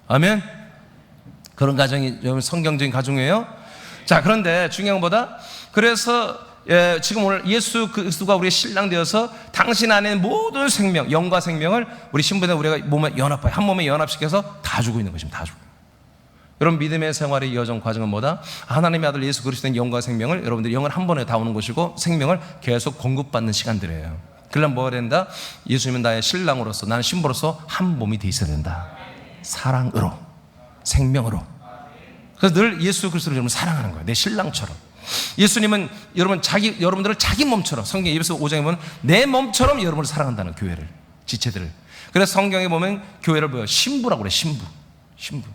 아멘. 그런 가정이 성경적인 가정이에요. 자, 그런데 중요한 것보다, 그래서 지금 오늘 예수 그리스도가 우리의 신랑 되어서 당신 안에 모든 생명, 영과 생명을 우리 신부들 우리가 몸에 연합해, 한 몸에 연합시켜서 다 주고 있는 것입니다. 다 주고. 여러분, 믿음의 생활의 여정 과정은 뭐다? 하나님의 아들 예수 그리스도의 영과 생명을, 여러분들이 영을 한 번에 다 오는 것이고 생명을 계속 공급받는 시간들이에요. 그러려면 뭐가 된다? 예수님은 나의 신랑으로서, 나는 신부로서 한 몸이 돼 있어야 된다. 사랑으로, 생명으로. 그래서 늘 예수 그리스도를 여러분 사랑하는 거예요. 내 신랑처럼. 예수님은 여러분들을 자기 몸처럼, 성경 에베소 5장에 보면 내 몸처럼 여러분을 사랑한다는, 교회를, 지체들을. 그래서 성경에 보면 교회를 뭐예요? 신부라고 그래요. 신부.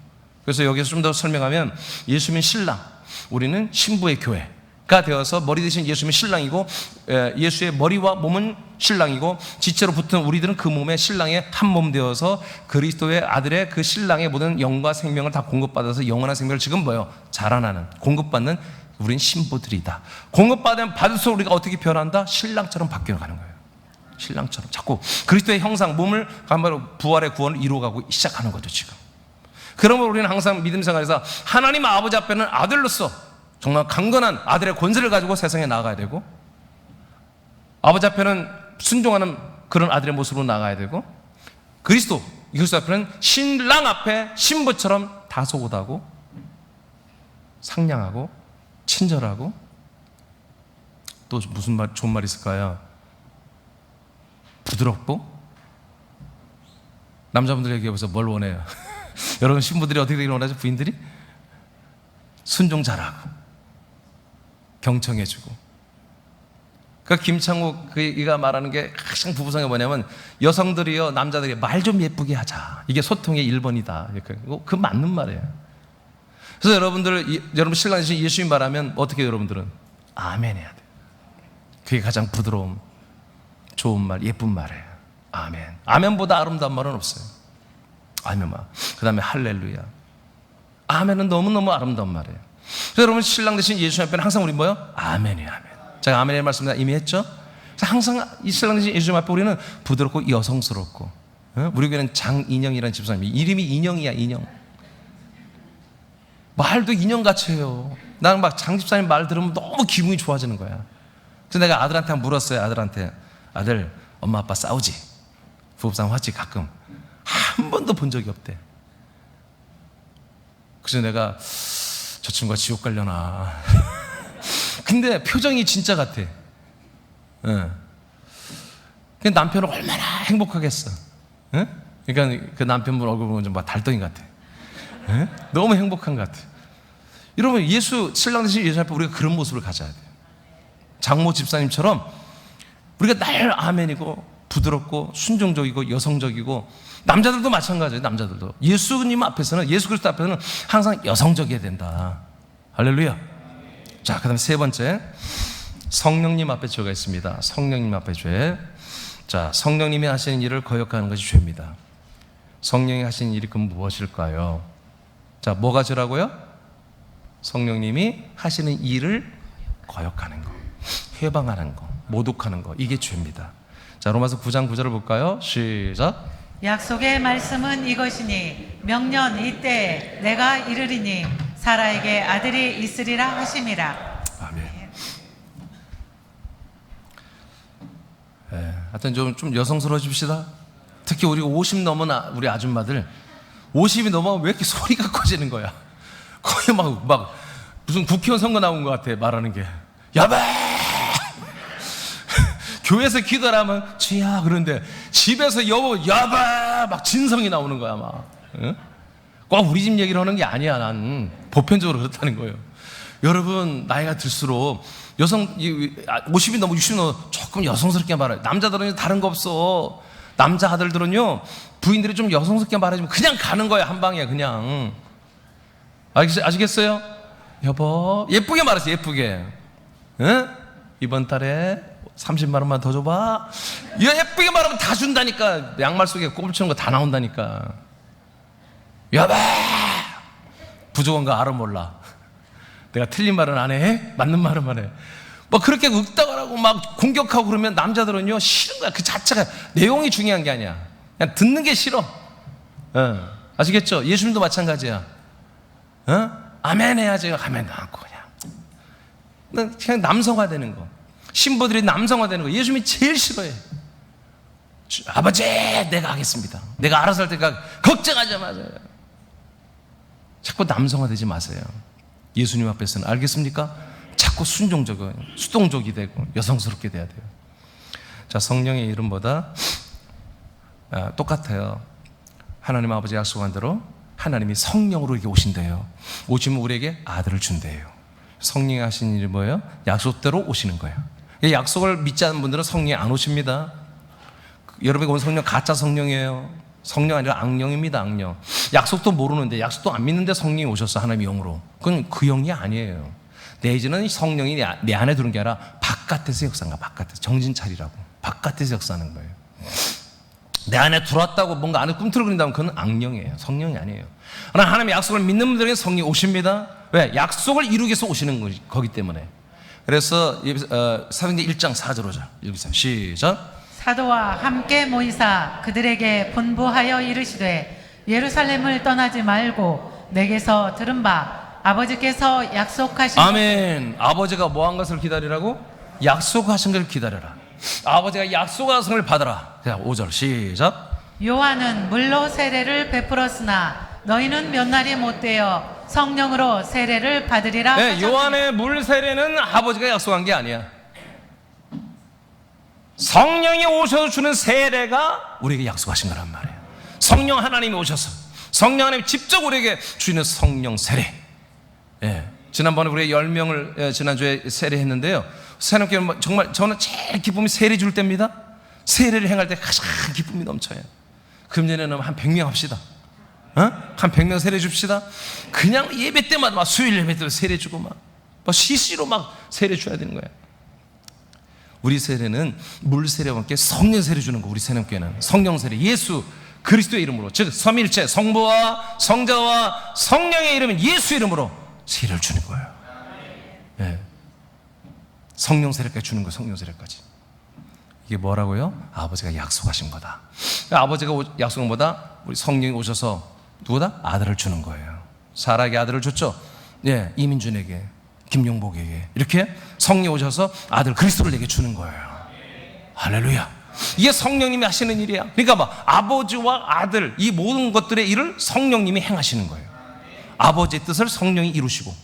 그래서 여기서 좀 더 설명하면, 예수님은 신랑, 우리는 신부의 교회가 되어서 머리 대신 예수님은 신랑이고, 예수의 머리와 몸은 신랑이고, 지체로 붙은 우리들은 그 몸의 신랑의 한 몸 되어서 그리스도의 아들의 그 신랑의 모든 영과 생명을 다 공급받아서 영원한 생명을 지금 뭐예요? 자라나는, 공급받는 우린 신부들이다. 공급받으면 받을수록 우리가 어떻게 변한다? 신랑처럼 바뀌어가는 거예요. 신랑처럼 자꾸 그리스도의 형상, 몸을 부활의 구원을 이루어가고 시작하는 거죠 지금. 그러므로 우리는 항상 믿음 생활에서 하나님 아버지 앞에는 아들로서 정말 강건한 아들의 권세를 가지고 세상에 나아가야 되고, 아버지 앞에는 순종하는 그런 아들의 모습으로 나가야 되고, 그리스도 앞에는 신랑 앞에 신부처럼 다소곳하고 상냥하고 친절하고, 또 무슨 좋은 말 있을까요? 부드럽고. 남자분들 얘기해보세요. 뭘 원해요? 여러분 신부들이 어떻게 되기를 원하죠? 부인들이? 순종 잘하고 경청해주고. 그러니까 김창욱 그가 말하는 게 가장 부부상에 뭐냐면, 여성들이요 남자들이 말 좀 예쁘게 하자, 이게 소통의 1번이다. 그 맞는 말이에요. 그래서 여러분 신랑 되신 예수님 말하면 어떻게 해요? 여러분들은 아멘 해야 돼요. 그게 가장 부드러움, 좋은 말, 예쁜 말이에요. 아멘. 아멘보다 아름다운 말은 없어요. 아멘. 그 다음에 할렐루야. 아멘은 너무너무 아름다운 말이에요. 그래서 여러분 신랑 되신 예수님 앞에는 항상 우리 뭐요? 아멘이에요. 아멘. 제가 아멘의 말씀 이미 했죠? 그래서 항상 이 신랑 되신 예수님 앞에 우리는 부드럽고 여성스럽고, 우리 교회는 장인영이라는 집사님이, 이름이 인영이야. 인영. 말도 인형같이 해요. 나는 막 장집사님 말 들으면 너무 기분이 좋아지는 거야. 그래서 내가 아들한테 물었어요. 아들, 엄마 아빠 싸우지? 부부싸움 하지? 가끔. 한 번도 본 적이 없대. 그래서 내가 저 친구가 지옥 가려나. 근데 표정이 진짜 같아. 그 남편은 얼마나 행복하겠어. 그러니까 그 남편분 얼굴 보면 좀 막 달덩이 같아. 너무 행복한 것 같아요. 여러분, 신랑 되신 예수 앞에 우리가 그런 모습을 가져야 돼요. 장모 집사님처럼 우리가 날 아멘이고 부드럽고 순종적이고 여성적이고, 남자들도 마찬가지예요. 남자들도 예수님 앞에서는, 예수 그리스도 앞에서는 항상 여성적이어야 된다. 할렐루야. 자, 그 다음에 세 번째, 성령님 앞에 죄가 있습니다. 성령님 앞에 죄. 자, 성령님이 하시는 일을 거역하는 것이 죄입니다. 성령이 하시는 일이 그럼 무엇일까요? 자, 뭐가 죄라고요? 성령님이 하시는 일을 거역하는 거, 회방하는 거, 모독하는 거, 이게 죄입니다. 자, 로마서 9장 9절을 볼까요? 시작. 약속의 말씀은 이것이니 명년 이때에 내가 이르리니 사라에게 아들이 있으리라 하심이라. 아멘. 하여튼 좀 여성스러워집시다. 특히 우리 50 넘은 우리 아줌마들 50이 넘어가면 왜 이렇게 소리가 커지는 거야? 거의 막 무슨 국회의원 선거 나온 것 같아 말하는 게. 야배! 교회에서 기도를 하면 주야 그런데 집에서 여보 야배! 막 진성이 나오는 거야 막. 응? 꼭 우리 집 얘기를 하는 게 아니야. 난 보편적으로 그렇다는 거예요. 여러분 나이가 들수록 50이 넘어 60이 넘어 조금 여성스럽게 말해요. 남자들은 다른 거 없어. 남자 아들들은요 부인들이 좀 여성스럽게 말해주면 그냥 가는 거야. 한 방에 그냥. 아시겠어요? 여보 예쁘게 말했어. 예쁘게. 응? 이번 달에 30만 원만 더 줘봐. 예쁘게 말하면 다 준다니까. 양말 속에 꼽치는 거 다 나온다니까. 여보 부족한 거 알아 몰라. 내가 틀린 말은 안 해? 맞는 말은 해. 뭐 그렇게 윽다가 하고 막 공격하고 그러면 남자들은요 싫은 거야. 그 자체가 내용이 중요한 게 아니야. 그냥 듣는 게 싫어. 아시겠죠? 예수님도 마찬가지야. 아멘 해야지. 아멘 않고 그냥 남성화되는 거. 신부들이 남성화되는 거 예수님이 제일 싫어해. 아버지 내가 하겠습니다. 내가 알아서 할 테니까 걱정하지 마세요. 자꾸 남성화되지 마세요. 예수님 앞에서는 알겠습니까? 자꾸 순종적이고 수동적이 되고 여성스럽게 돼야 돼요. 자, 성령의 이름보다 똑같아요. 하나님 아버지 약속한 대로 하나님이 성령으로 이렇게 오신대요. 오시면 우리에게 아들을 준대요. 성령이 하신 일이 뭐예요? 약속대로 오시는 거예요. 약속을 믿지 않는 분들은 성령이 안 오십니다. 여러분이 온 성령 가짜 성령이에요. 성령 아니라 악령입니다. 악령. 약속도 모르는데 약속도 안 믿는데 성령이 오셨어. 하나님의 영으로. 그건 그 영이 아니에요. 내지는 성령이 내 안에 들어온 게 아니라 바깥에서 역사인가. 바깥에서 정신 차리라고. 바깥에서 역사하는 거예요. 내 안에 들어왔다고 뭔가 안에 꿈틀거린다면 그건 악령이에요. 성령이 아니에요. 그러나 하나님의 약속을 믿는 분들에게 성령이 오십니다. 왜? 약속을 이루기 위해서 오시는 거기 때문에. 그래서 사도행전 1장 4절 5절 읽으세요. 시작. 사도와 함께 모이사 그들에게 분부하여 이르시되 예루살렘을 떠나지 말고 내게서 들은 바 아버지께서 약속하신 아멘. 아버지가 뭐한 것을 기다리라고? 약속하신 것을 기다려라. 아버지가 약속하신 것을 받아라. 자, 5절 시작. 요한은 물로 세례를 베풀었으나 너희는 몇 날이 못되어 성령으로 세례를 받으리라. 네, 요한의 물 세례는 아버지가 약속한 게 아니야. 성령이 오셔서 주는 세례가 우리에게 약속하신 거란 말이에요. 성령 하나님이 오셔서 성령 하나님이 직접 우리에게 주시는 성령 세례. 지난번에 우리 10명을 지난주에 세례했는데요. 새롭게 정말 저는 제일 기쁨이 세례 줄 때입니다. 세례를 행할 때 가장 기쁨이 넘쳐요. 금년에는 한 100명 합시다. 한 100명 세례 줍시다. 그냥 예배 때마다 막 수요일 예배 때 세례 주고 막 CC로 막 세례 줘야 되는 거예요. 우리 세례는 물 세례와 함께 성령 세례 주는 거. 우리 새롭게는 성령 세례, 예수 그리스도의 이름으로, 즉 삼위일체 성부와 성자와 성령의 이름인 예수 이름으로 세례를 주는 거예요. 네. 성령 세례까지 주는 거예요. 성령 세례까지. 이게 뭐라고요? 아버지가 약속하신 거다. 아버지가 약속한 거다. 우리 성령이 오셔서 누구다? 아들을 주는 거예요. 사라에게 아들을 줬죠. 예, 이민준에게, 김용복에게 이렇게 성령이 오셔서 아들 그리스도를 내게 주는 거예요. 할렐루야. 이게 성령님이 하시는 일이야. 그러니까 막 아버지와 아들 이 모든 것들의 일을 성령님이 행하시는 거예요. 아버지의 뜻을 성령이 이루시고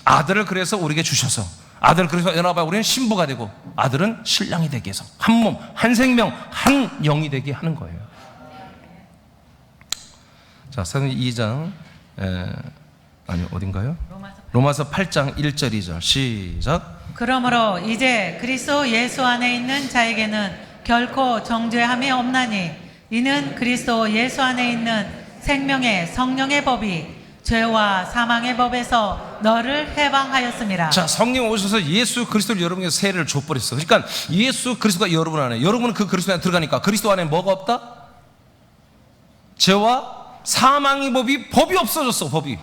아들을 그래서 우리에게 주셔서 아들 그래서 연합하여 우리는 신부가 되고 아들은 신랑이 되게 해서 한 몸, 한 생명, 한 영이 되게 하는 거예요. 자, 사도행전 2장 어딘가요? 로마서 8장 1절 2절 시작. 그러므로 이제 그리스도 예수 안에 있는 자에게는 결코 정죄함이 없나니 이는 그리스도 예수 안에 있는 생명의 성령의 법이 죄와 사망의 법에서 너를 해방하였습니다. 자, 성령 오셔서 예수 그리스도를 여러분에게 세례를 줘버렸어. 그러니까 예수 그리스도가 여러분 안에, 여러분은 그 그리스도 안에 들어가니까 그리스도 안에 뭐가 없다? 죄와 사망의 법이 없어졌어. 법이.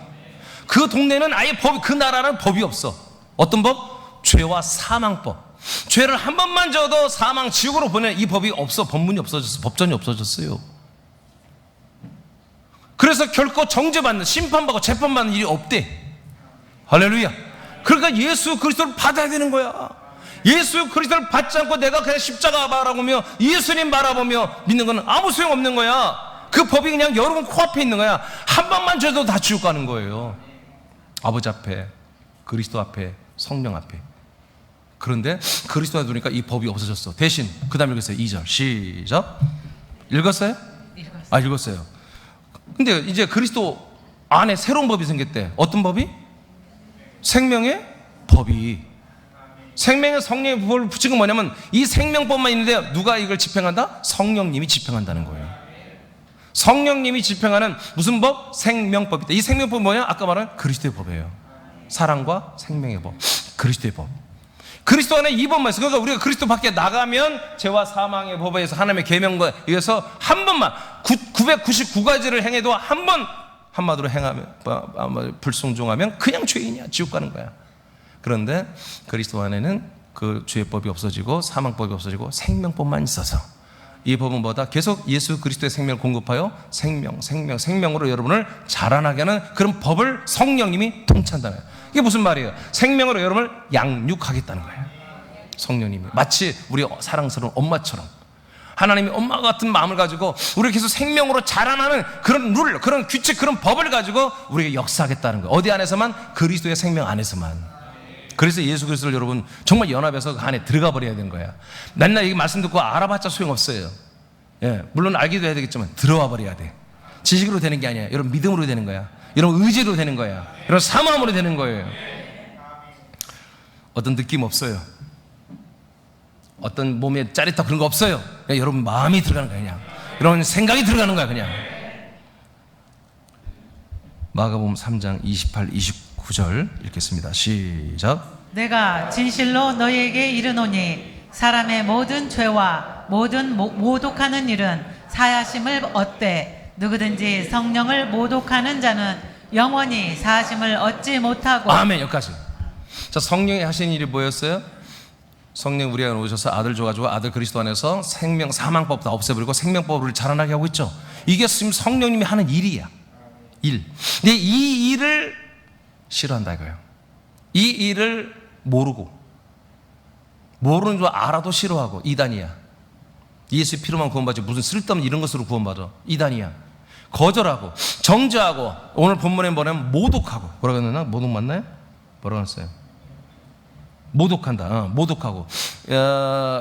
그 동네는 아예 그 나라는 법이 없어. 어떤 법? 죄와 사망법. 죄를 한 번만 져도 사망 지옥으로 보내는 이 법이 없어. 법문이 없어졌어. 법전이 없어졌어요. 그래서 결코 정죄받는, 심판받고 재판받는 일이 없대. 할렐루야. 그러니까 예수 그리스도를 받아야 되는 거야. 예수 그리스도를 받지 않고 내가 그냥 십자가 바라보며 예수님 바라보며 믿는 건 아무 소용없는 거야. 그 법이 그냥 여러분 코앞에 있는 거야. 한 번만 줘도 다 지옥 가는 거예요. 아버지 앞에, 그리스도 앞에, 성령 앞에. 그런데 그리스도가 두니까 이 법이 없어졌어. 대신 그 다음에 읽었어요. 2절 시작. 읽었어요? 아, 읽었어요. 근데 이제 그리스도 안에 새로운 법이 생겼대. 어떤 법이? 생명의 법이. 생명의 성령의 법을 붙인 건 뭐냐면 이 생명법만 있는데 누가 이걸 집행한다? 성령님이 집행한다는 거예요. 성령님이 집행하는 무슨 법? 생명법이다. 이 생명법은 뭐냐? 아까 말한 그리스도의 법이에요. 사랑과 생명의 법, 그리스도의 법. 그리스도 안에 이 법만 있어. 그러니까 우리가 그리스도 밖에 나가면 죄와 사망의 법에 의해서 하나님의 계명과 의해서 한 번만 999가지를 행해도 한 번 한마디로 행하면 불순종하면 그냥 죄인이야. 지옥 가는 거야. 그런데 그리스도 안에는 그 죄법이 없어지고 사망법이 없어지고 생명법만 있어서 이 법은 뭐다? 계속 예수 그리스도의 생명을 공급하여 생명으로 여러분을 자라나게 하는 그런 법을 성령님이 통치한다는 거예요. 이게 무슨 말이에요? 생명으로 여러분을 양육하겠다는 거예요. 성령님이 마치 우리 사랑스러운 엄마처럼 하나님이 엄마 같은 마음을 가지고 우리가 계속 생명으로 자라나는 그런 룰, 그런 규칙, 그런 법을 가지고 우리가 역사하겠다는 거예요. 어디 안에서만? 그리스도의 생명 안에서만. 그래서 예수 그리스도를 여러분 정말 연합해서 그 안에 들어가 버려야 되는 거야. 맨날 이 말씀 듣고 알아봤자 소용없어요. 예, 물론 알기도 해야 되겠지만 들어와 버려야 돼. 지식으로 되는 게 아니야. 여러분 믿음으로 되는 거야. 여러분 의지로 되는 거야. 여러분 사모함으로 되는 거예요. 어떤 느낌 없어요. 어떤 몸에 짜릿하고 그런 거 없어요. 그냥 여러분 마음이 들어가는 거야. 그냥 여러분 생각이 들어가는 거야. 그냥. 마가복음 3장 28, 29절 읽겠습니다. 시작. 내가 진실로 너희에게 이르노니 사람의 모든 죄와 모든 모독하는 일은 사하심을 얻되 누구든지 성령을 모독하는 자는 영원히 사하심을 얻지 못하고. 아멘. 여기까지. 자, 성령이 하신 일이 뭐였어요? 성령 우리 안에 오셔서 아들 줘가지고 아들 그리스도 안에서 생명 사망법 다 없애버리고 생명법을 자라나게 하고 있죠. 이게 지금 성령님이 하는 일이야. 일. 근데 이 일을 싫어한다 이거예요. 이 일을 모르는 줄 알아도 싫어하고 이단이야. 예수의 피로만 구원받지 무슨 쓸데없는 이런 것으로 구원받아. 이단이야. 거절하고 정죄하고 오늘 본문에 뭐냐면 모독하고. 뭐라고 했나? 모독 맞나요? 뭐라고 했어요? 모독한다. 모독하고.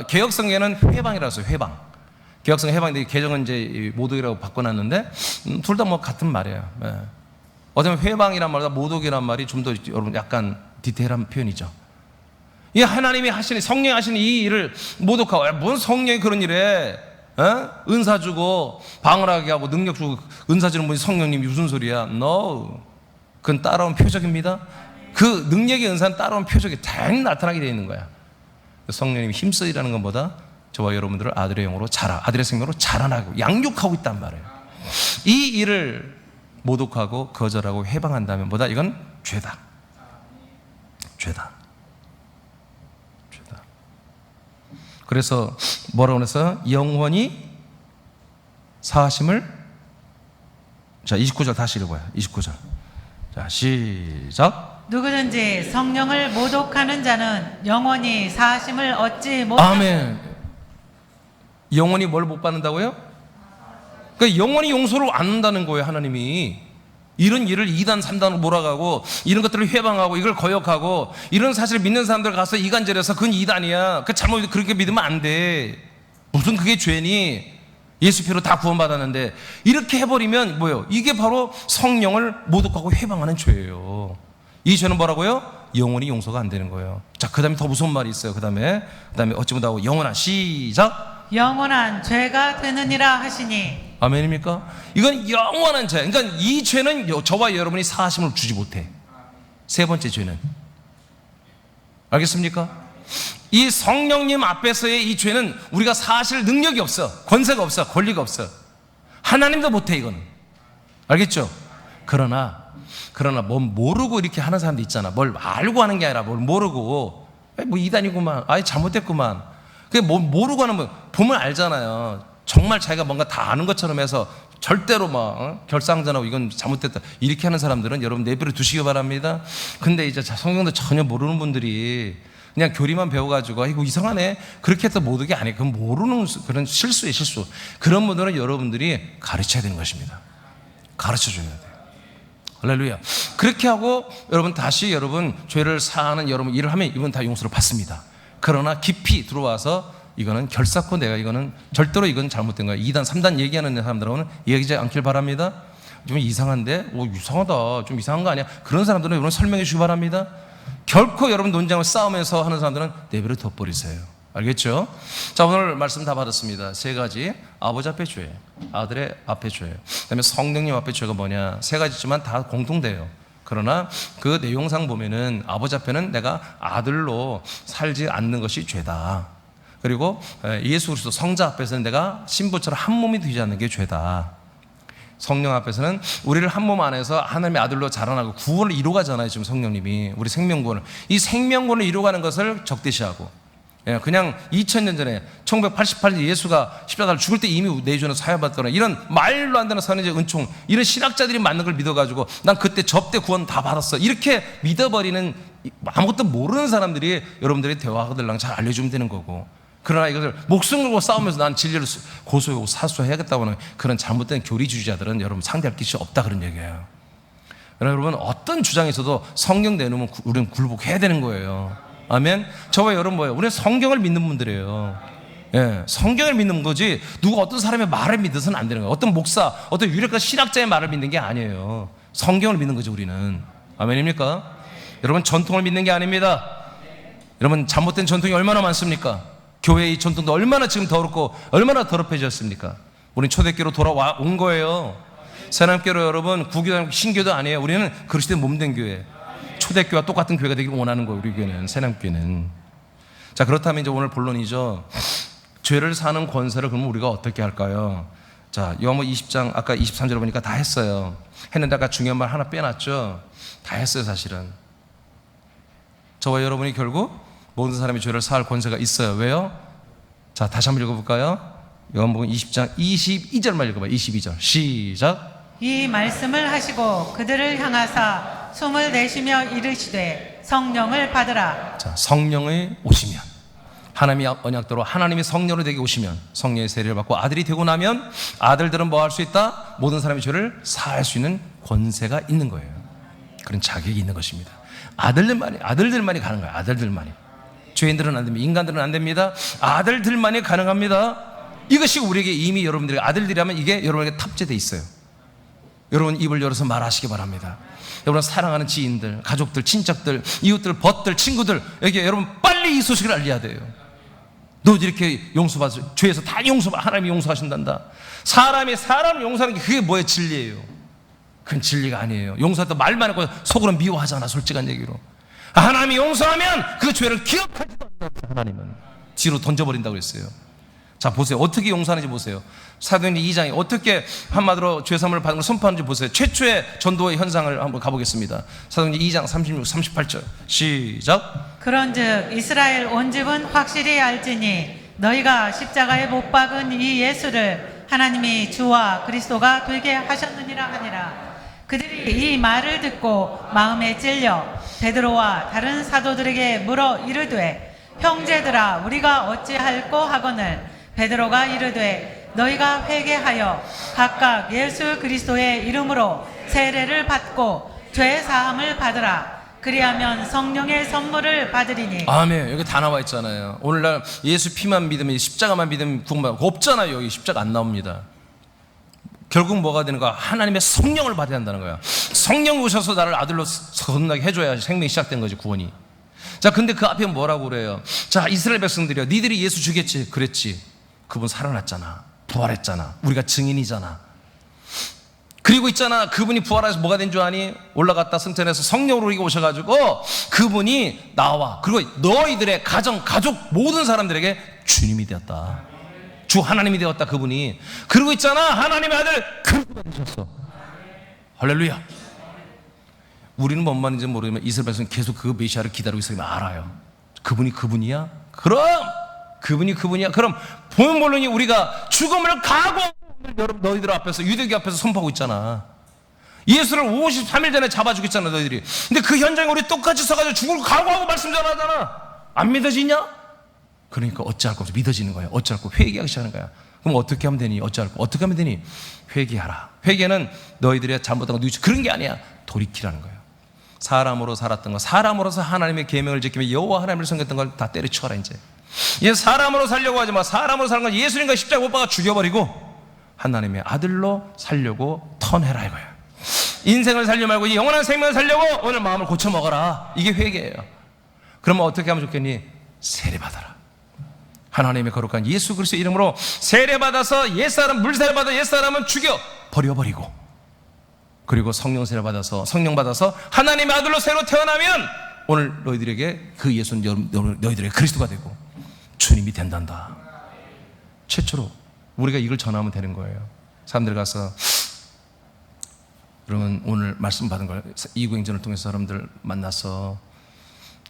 개혁성경에는 회방이라고 했어요. 회방. 개혁성 해방인데 개정은 이제 모독이라고 바꿔놨는데 둘 다 뭐 같은 말이에요. 예. 어쩌면 회방이란 말보다 모독이란 말이 좀 더 여러분 약간 디테일한 표현이죠. 이 하나님이 하시는 성령이 하시는 이 일을 모독하고 뭔 성령이 그런 일에 은사 주고 방언하게 하고 능력 주고 은사 주는 분이 성령님이 무슨 소리야? No. 그건 따라온 표적입니다. 그 능력의 은사는 따라온 표적이 다양히 나타나게 되어 있는 거야. 성령님이 힘써 일하는 것보다 저와 여러분들을 아들의 영으로 아들의 생명으로 자라나고 양육하고 있단 말이에요. 이 일을 모독하고 거절하고 회방한다면 뭐다? 이건 죄다. 그래서 뭐라고 해서 영원히 사하심을. 자, 29절 다시 읽어봐요. 29절. 자, 시작. 누구든지 성령을 모독하는 자는 영원히 사하심을 얻지 못하고. 아멘. 영원히 뭘 못 받는다고요? 그러니까 영원히 용서를 안 한다는 거예요. 하나님이 이런 일을 2단 3단으로 몰아가고 이런 것들을 회방하고 이걸 거역하고 이런 사실을 믿는 사람들 가서 이간질해서 그건 2단이야. 그 잘못 그렇게 믿으면 안 돼. 무슨 그게 죄니? 예수 피로 다 구원받았는데 이렇게 해버리면 뭐예요? 이게 바로 성령을 모독하고 회방하는 죄예요. 이 죄는 뭐라고요? 영원히 용서가 안 되는 거예요. 자, 그 다음에 더 무서운 말이 있어요. 그 다음에 어찌 못하고 영원한. 시작. 영원한 죄가 되느니라 하시니. 아멘입니까? 이건 영원한 죄. 그러니까 이 죄는 저와 여러분이 사하심을 주지 못해. 세 번째 죄는 알겠습니까? 이 성령님 앞에서의 이 죄는 우리가 사실 능력이 없어. 권세가 없어. 권리가 없어. 하나님도 못해. 이거는 알겠죠? 그러나 뭘 모르고 이렇게 하는 사람도 있잖아. 뭘 알고 하는 게 아니라 뭘 모르고 뭐 이단이구만. 아이 잘못됐구만. 그게 뭐 모르고 하는 거 보면 알잖아요. 정말 자기가 뭔가 다 아는 것처럼 해서 절대로 막 결상전하고 이건 잘못됐다 이렇게 하는 사람들은 여러분 내버려 두시기 바랍니다. 근데 이제 성경도 전혀 모르는 분들이 그냥 교리만 배워가지고 이거 이상하네 그렇게 해서 모든 게 아니에요. 그건 모르는 그런 실수예요, 실수. 그런 분들은 여러분들이 가르쳐야 되는 것입니다. 가르쳐줘야 돼요. 할렐루야. 그렇게 하고 여러분 다시 여러분 죄를 사하는 여러분 일을 하면 이건 다 용서를 받습니다. 그러나 깊이 들어와서 이거는 결사코 내가 이거는 절대로 이건 잘못된 거야 2단 3단 얘기하는 사람들하고는 얘기하지 않길 바랍니다. 좀 이상한데 이상하다 좀 이상한 거 아니야 그런 사람들은 여러분 설명해 주시기 바랍니다. 결코 여러분 논쟁을 싸우면서 하는 사람들은 내버려 둬버리세요. 알겠죠? 자, 오늘 말씀 다 받았습니다. 3가지. 아버지 앞에 죄, 아들의 앞에 죄, 그 다음에 성령님 앞에 죄가 뭐냐. 3가지지만 다 공통돼요. 그러나 그 내용상 보면은 아버지 앞에는 내가 아들로 살지 않는 것이 죄다. 그리고 예수 그리스도 성자 앞에서는 내가 신부처럼 한 몸이 되지 않는 게 죄다. 성령 앞에서는 우리를 한 몸 안에서 하나님의 아들로 자라나고 구원을 이루어가잖아요. 지금 성령님이 우리 생명구원을, 이 생명구원을 이루어가는 것을 적대시하고 그냥 2000년 전에 1988년 예수가 십자가를 죽을 때 이미 내주는 사여받거나 이런 말로 안 되는 선의적 은총, 이런 신학자들이 맞는 걸 믿어가지고 난 그때 접대 구원 다 받았어 이렇게 믿어버리는 아무것도 모르는 사람들이 여러분들이 대화하들랑 잘 알려주면 되는 거고, 그러나 이것을 목숨 걸고 싸우면서 난 진리를 고소하고 사수해야겠다고 하는 그런 잘못된 교리주의자들은 여러분 상대할 것이 없다 그런 얘기예요. 여러분 어떤 주장에서도 성경 내놓으면 우리는 굴복해야 되는 거예요. 아멘. 저와 여러분 뭐예요? 우리는 성경을 믿는 분들이에요. 성경을 믿는 거지 누가 어떤 사람의 말을 믿어서는 안 되는 거예요. 어떤 목사, 어떤 유력한 신학자의 말을 믿는 게 아니에요. 성경을 믿는 거죠 우리는. 아멘입니까? 여러분 전통을 믿는 게 아닙니다. 여러분 잘못된 전통이 얼마나 많습니까? 교회의 전통도 얼마나 지금 더럽고 얼마나 더럽혀졌습니까? 우리는 초대교로 돌아온 거예요. 새남교로 여러분 구교도 신교도 아니에요. 우리는 그리스도의 몸된 교회, 초대교회와 똑같은 교회가 되길 원하는 거예요. 우리 교회는, 새남교회는. 자, 그렇다면 이제 오늘 본론이죠. 죄를 사는 권세를 그러면 우리가 어떻게 할까요? 자, 요한복음 20장 아까 23절 보니까 다 했어요. 했는데 아까 중요한 말 하나 빼놨죠. 다 했어요 사실은. 저와 여러분이 결국 모든 사람이 죄를 사할 권세가 있어요. 왜요? 자, 다시 한번 읽어볼까요? 요한복음 20장 22절만 읽어봐요. 22절 시작. 이 말씀을 하시고 그들을 향하사 숨을 내쉬며 이르시되 성령을 받으라. 자, 성령이 오시면, 하나님의 언약대로 하나님이 성령으로 되게 오시면, 성령의 세례를 받고 아들이 되고 나면 아들들은 뭐 할 수 있다? 모든 사람의 죄를 사할 수 있는 권세가 있는 거예요. 그런 자격이 있는 것입니다. 아들들만이 가는 거예요. 아들들만이. 죄인들은 안 됩니다. 인간들은 안 됩니다. 아들들만이 가능합니다. 이것이 우리에게 이미 여러분들이 아들들이라면 이게 여러분에게 탑재되어 있어요. 여러분 입을 열어서 말하시기 바랍니다. 여러분 사랑하는 지인들, 가족들, 친척들, 이웃들, 벗들, 친구들에게 여러분 빨리 이 소식을 알려야 돼요. 너 이렇게 용서받아, 죄에서 다 하나님이 용서하신단다. 사람이 사람을 용서하는 게 그게 뭐의 진리예요? 그건 진리가 아니에요. 용서할 때 말만 하고 속으로 미워하잖아. 솔직한 얘기로. 하나님이 용서하면 그 죄를 기억하지도 않는다. 하나님은 뒤로 던져버린다고 그랬어요. 자, 보세요. 어떻게 용서하는지 보세요. 사도행전 2장에 어떻게 한마디로 죄사함을 받는 걸 선포하는지 보세요. 최초의 전도의 현상을 한번 가보겠습니다. 사도행전 2장 36, 38절 시작. 그런즉 이스라엘 온 집은 확실히 알지니 너희가 십자가에 못 박은 이 예수를 하나님이 주와 그리스도가 되게 하셨느니라 하니라. 그들이 이 말을 듣고 마음에 찔려 베드로와 다른 사도들에게 물어 이르되 형제들아 우리가 어찌할꼬 하거늘 베드로가 이르되 너희가 회개하여 각각 예수 그리스도의 이름으로 세례를 받고 죄 사함을 받으라. 그리하면 성령의 선물을 받으리니. 아멘. 여기 다 나와 있잖아요. 오늘날 예수 피만 믿으면, 십자가만 믿으면 구원받고 없잖아요. 여기 십자가 안 나옵니다. 결국 뭐가 되는 거야? 하나님의 성령을 받아야 한다는 거야. 성령 오셔서 나를 아들로 거듭나게 해줘야 생명이 시작된 거지, 구원이. 자, 근데 그 앞에 뭐라고 그래요? 자, 이스라엘 백성들이요, 니들이 예수 죽였지. 그랬지. 그분 살아났잖아. 부활했잖아. 우리가 증인이잖아. 그리고 있잖아, 그분이 부활해서 뭐가 된 줄 아니? 올라갔다 승천해서 성령으로 우리가 오셔가지고 그분이 나와, 그리고 너희들의 가정, 가족 모든 사람들에게 주님이 되었다. 주 하나님이 되었다. 그분이. 그리고 있잖아, 하나님의 아들 그리스도가 되셨어. 할렐루야. 우리는 뭔 말인지 모르지만 이스라엘 백성은 계속 그 메시아를 기다리고 있으면 알아요. 그분이 그분이야? 그럼 그분이 그분이야. 그럼 보면 모르니 우리가 죽음을 각오하고 여러분 너희들 앞에서 유대교 앞에서 선포하고 있잖아. 예수를 53일 전에 잡아 죽였잖아 너희들이. 근데 그 현장에 우리 똑같이 서가지고 죽을 각오하고 말씀 전하잖아. 안 믿어지냐? 그러니까 어찌할 거 없어. 믿어지는 거야. 어찌할 거 회개하기 시작하는 거야. 그럼 어떻게 하면 되니? 어찌할 거 어떻게 하면 되니? 회개하라. 회개는 너희들의 잘못한 거 누구지? 그런 게 아니야. 돌이키라는 거예요. 사람으로 살았던 거, 사람으로서 하나님의 계명을 지키며 여호와 하나님을 섬겼던 걸 다 때려치워라. 이제 사람으로 살려고 하지 마. 사람으로 사는 건 예수님과 십자가 못 박아 죽여버리고 하나님의 아들로 살려고 턴해라 이거야. 인생을 살려 말고 이 영원한 생명을 살려고 오늘 마음을 고쳐 먹어라. 이게 회개예요. 그러면 어떻게 하면 좋겠니? 세례받아라. 하나님의 거룩한 예수 그리스도의 이름으로 세례받아서 옛사람, 물세례 받아 옛사람은 죽여 버려버리고, 그리고 성령 세례 받아서 성령 받아서 하나님의 아들로 새로 태어나면 오늘 너희들에게 그 예수는 너희들에게 그리스도가 되고 주님이 된단다. 최초로 우리가 이걸 전하면 되는 거예요. 사람들 가서 여러분 오늘 말씀 받은 걸 이구행전을 통해서 사람들 만나서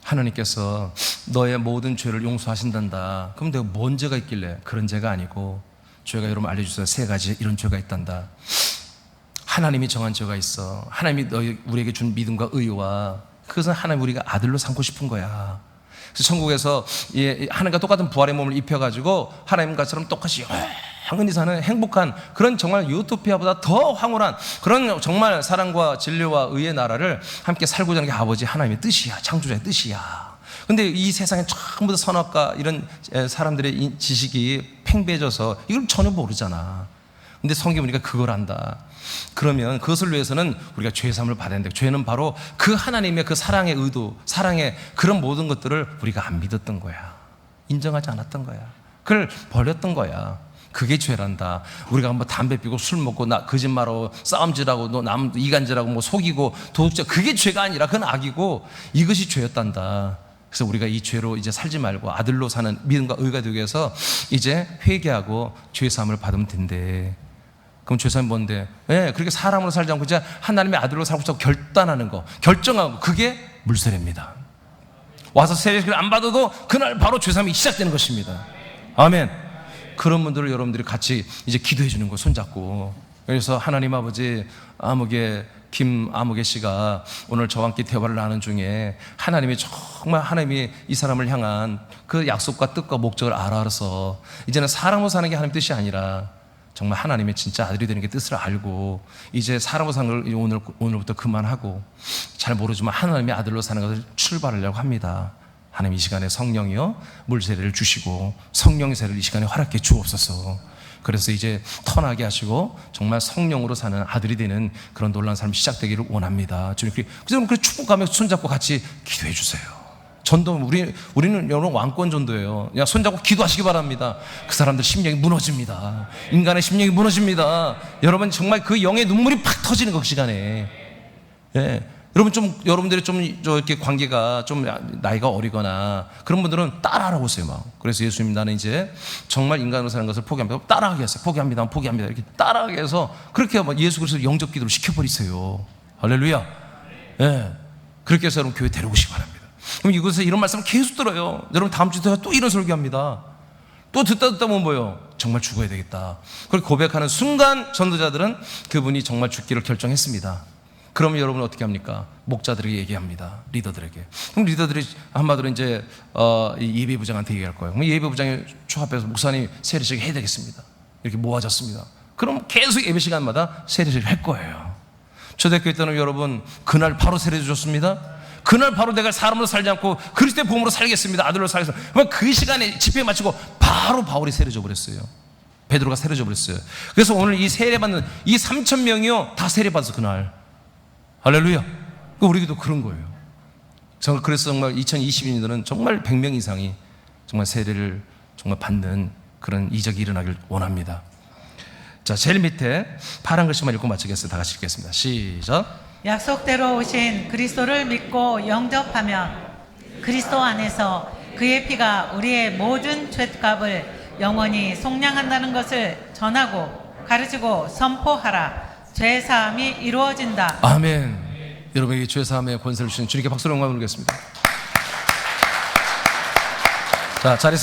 하나님께서 너의 모든 죄를 용서하신단다. 그럼 내가 뭔 죄가 있길래? 그런 죄가 아니고, 죄가 여러분 알려주세요. 3가지 이런 죄가 있단다. 하나님이 정한 죄가 있어. 하나님이 우리에게 준 믿음과 의와 그것은 하나님 우리가 아들로 삼고 싶은 거야. 그래서 천국에서 하나님과 똑같은 부활의 몸을 입혀가지고 하나님과처럼 똑같이 영원히 사는 행복한 그런 정말 유토피아보다 더 황홀한 그런 정말 사랑과 진리와 의의 나라를 함께 살고자 하는 게 아버지 하나님의 뜻이야. 창조자의 뜻이야. 근데 이 세상에 전부 다 선악과 이런 사람들의 지식이 팽배해져서 이걸 전혀 모르잖아. 근데 성경 보니까 그걸 안다. 그러면 그것을 위해서는 우리가 죄사함을 받아야 된다. 죄는 바로 그 하나님의 그 사랑의 의도, 사랑의 그런 모든 것들을 우리가 안 믿었던 거야. 인정하지 않았던 거야. 그걸 버렸던 거야. 그게 죄란다. 우리가 한번 담배 피고 술 먹고 거짓말하고 싸움질하고 너 남 이간질하고 뭐 속이고 도둑질, 그게 죄가 아니라 그건 악이고 이것이 죄였단다. 그래서 우리가 이 죄로 이제 살지 말고 아들로 사는 믿음과 의가 되기 위해서 이제 회개하고 죄사함을 받으면 된대. 그럼 죄사함이 뭔데? 그렇게 사람으로 살지 않고 이제 하나님의 아들로 살고 싶다고 결단하는 거, 결정하고, 그게 물세례입니다. 와서 세례를 안 받아도 그날 바로 죄사함이 시작되는 것입니다. 아멘. 그런 분들을 여러분들이 같이 이제 기도해 주는 거 손잡고. 그래서 하나님 아버지, 김아무개 씨가 오늘 저와 함께 대화를 나누는 중에 하나님이 정말 하나님이 이 사람을 향한 그 약속과 뜻과 목적을 알아서 이제는 사람으로 사는 게 하나님 뜻이 아니라 정말 하나님의 진짜 아들이 되는 게 뜻을 알고 이제 사람으로 사는 걸 오늘부터 그만하고 잘 모르지만 하나님의 아들로 사는 것을 출발하려고 합니다. 하나님 이 시간에 성령이여 물세례를 주시고 성령의 세례를 이 시간에 허락해 주옵소서. 그래서 이제 턴하게 하시고 정말 성령으로 사는 아들이 되는 그런 놀라운 삶이 시작되기를 원합니다. 주님, 그래서 축복하며 손잡고 같이 기도해 주세요. 전도 우리는 여러분 왕권 전도예요. 그냥 손잡고 기도하시기 바랍니다. 그 사람들 심령이 무너집니다. 인간의 심령이 무너집니다. 여러분 정말 그 영의 눈물이 팍 터지는 그 시간에. 여러분들이 좀 이렇게 관계가 좀 나이가 어리거나 그런 분들은 따라하라고 했어요. 막. 그래서 예수님 나는 이제 정말 인간으로 사는 것을 포기합니다. 따라하게 했어요. 포기합니다. 이렇게 따라하게 해서 그렇게 예수 그리스도 영접 기도를 시켜버리세요. 할렐루야. 그렇게 해서 여러분 교회 데려오시기 바랍니다. 그럼 이곳에서 이런 말씀을 계속 들어요. 여러분 다음 주에 또 이런 설교합니다. 또 듣다 보면 뭐예요? 정말 죽어야 되겠다. 그렇게 고백하는 순간 전도자들은 그분이 정말 죽기를 결정했습니다. 그러면 여러분은 어떻게 합니까? 목자들에게 얘기합니다. 리더들에게. 그럼 리더들이 한마디로 이제 예배부장한테 얘기할 거예요. 그럼 예배부장이 초합해서 목사님 세례식 해야 되겠습니다. 이렇게 모아졌습니다. 그럼 계속 예배 시간마다 세례식을 할 거예요. 초대교회 때는 여러분 그날 바로 세례 주셨습니다. 그날 바로 내가 사람으로 살지 않고 그리스도의 복음으로 살겠습니다. 아들로 살겠습니다. 그럼 그 시간에 집회 마치고 바로 바울이 세례 줘버렸어요. 베드로가 세례 줘버렸어요. 그래서 오늘 이 세례받는 이 3,000명이요 다 세례받아서 그날. 할렐루야. 우리도 그런 거예요. 그래서 정말 2022년도는 정말 100명 이상이 정말 세례를 정말 받는 그런 이적이 일어나길 원합니다. 자, 제일 밑에 파란 글씨만 읽고 마치겠습니다. 다 같이 읽겠습니다. 시작. 약속대로 오신 그리스도를 믿고 영접하며 그리스도 안에서 그의 피가 우리의 모든 죄값을 영원히 속량한다는 것을 전하고 가르치고 선포하라. 죄사함이 이루어진다. 아멘. 여러분에게 죄사함의 권세를 주신 주님께 박수로 영광을 드리겠습니다. 자, 자리에서